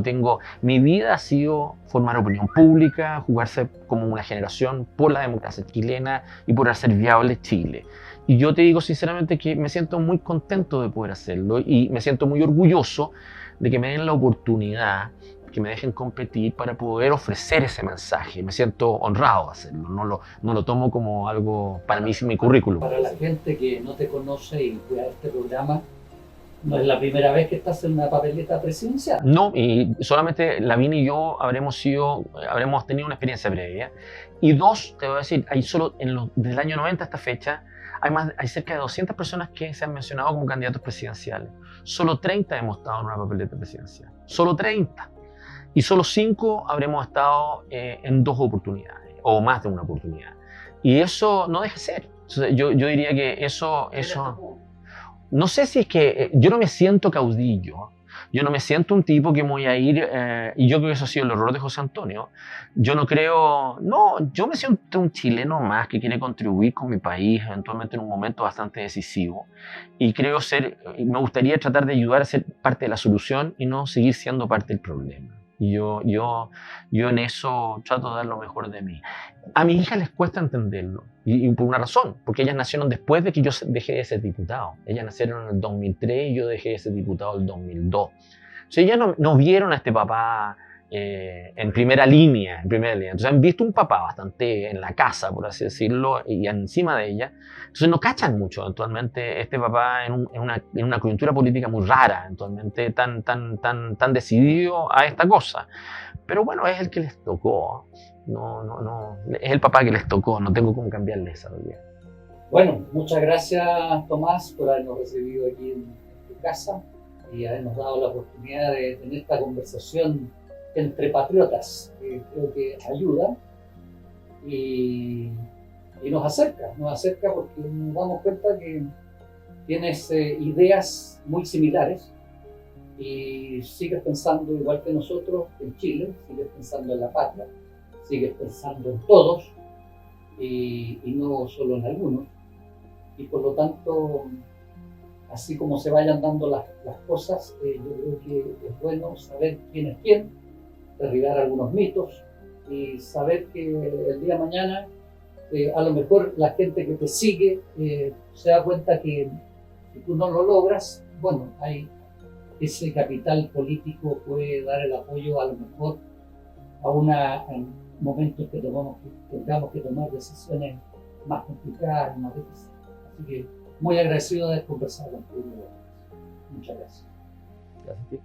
mi vida ha sido formar opinión pública, jugarse como una generación por la democracia chilena y por hacer viable Chile. Y yo te digo sinceramente que me siento muy contento de poder hacerlo y me siento muy orgulloso de que me den la oportunidad que me dejen competir para poder ofrecer ese mensaje. Me siento honrado de hacerlo, no lo tomo como algo para mí, mi currículum. Para la gente que no te conoce y fue a este programa, no es la primera vez que estás en una papeleta presidencial. No, y solamente Lavín y yo habremos tenido una experiencia previa. Y dos, te voy a decir, desde el año 90 a esta fecha, hay cerca de 200 personas que se han mencionado como candidatos presidenciales. Solo 30 hemos estado en una papeleta presidencial. Solo 30. Y solo 5 habremos estado en 2 oportunidades, o más de una oportunidad. Y eso no deja de ser. Entonces, yo diría que eso no sé si es que yo no me siento caudillo, yo no me siento un tipo que me voy a ir, y yo creo que eso ha sido el error de José Antonio. Yo yo me siento un chileno más que quiere contribuir con mi país, eventualmente en un momento bastante decisivo, y me gustaría tratar de ayudar a ser parte de la solución y no seguir siendo parte del problema. Y yo en eso trato de dar lo mejor de mí. A mis hijas les cuesta entenderlo, y por una razón, porque ellas nacieron después de que yo dejé de ser diputado. Ellas nacieron en el 2003 y yo dejé de ser diputado en el 2002. O sea, ellas no vieron a este papá en primera línea. Entonces han visto un papá bastante en la casa, por así decirlo, y encima de ella. Entonces no cachan mucho eventualmente este papá en una coyuntura política muy rara, eventualmente tan decidido a esta cosa. Pero bueno, es el que les tocó. No, es el papá que les tocó, no tengo cómo cambiarle esa realidad. Bueno, muchas gracias, Tomás, por habernos recibido aquí en tu casa y habernos dado la oportunidad de tener esta conversación entre patriotas, que creo que ayuda y nos acerca porque nos damos cuenta que tienes ideas muy similares y sigues pensando igual que nosotros en Chile, sigues pensando en la patria, sigues pensando en todos y no solo en algunos, y por lo tanto, así como se vayan dando las cosas, yo creo que es bueno saber quién es quién, derribar algunos mitos y saber que el día de mañana a lo mejor la gente que te sigue se da cuenta que si tú no lo logras, bueno, ese capital político puede dar el apoyo a lo mejor en momentos que tengamos que tomar decisiones más complicadas, más difíciles. Así que muy agradecido de haber conversado contigo. Muchas gracias. Gracias a ti.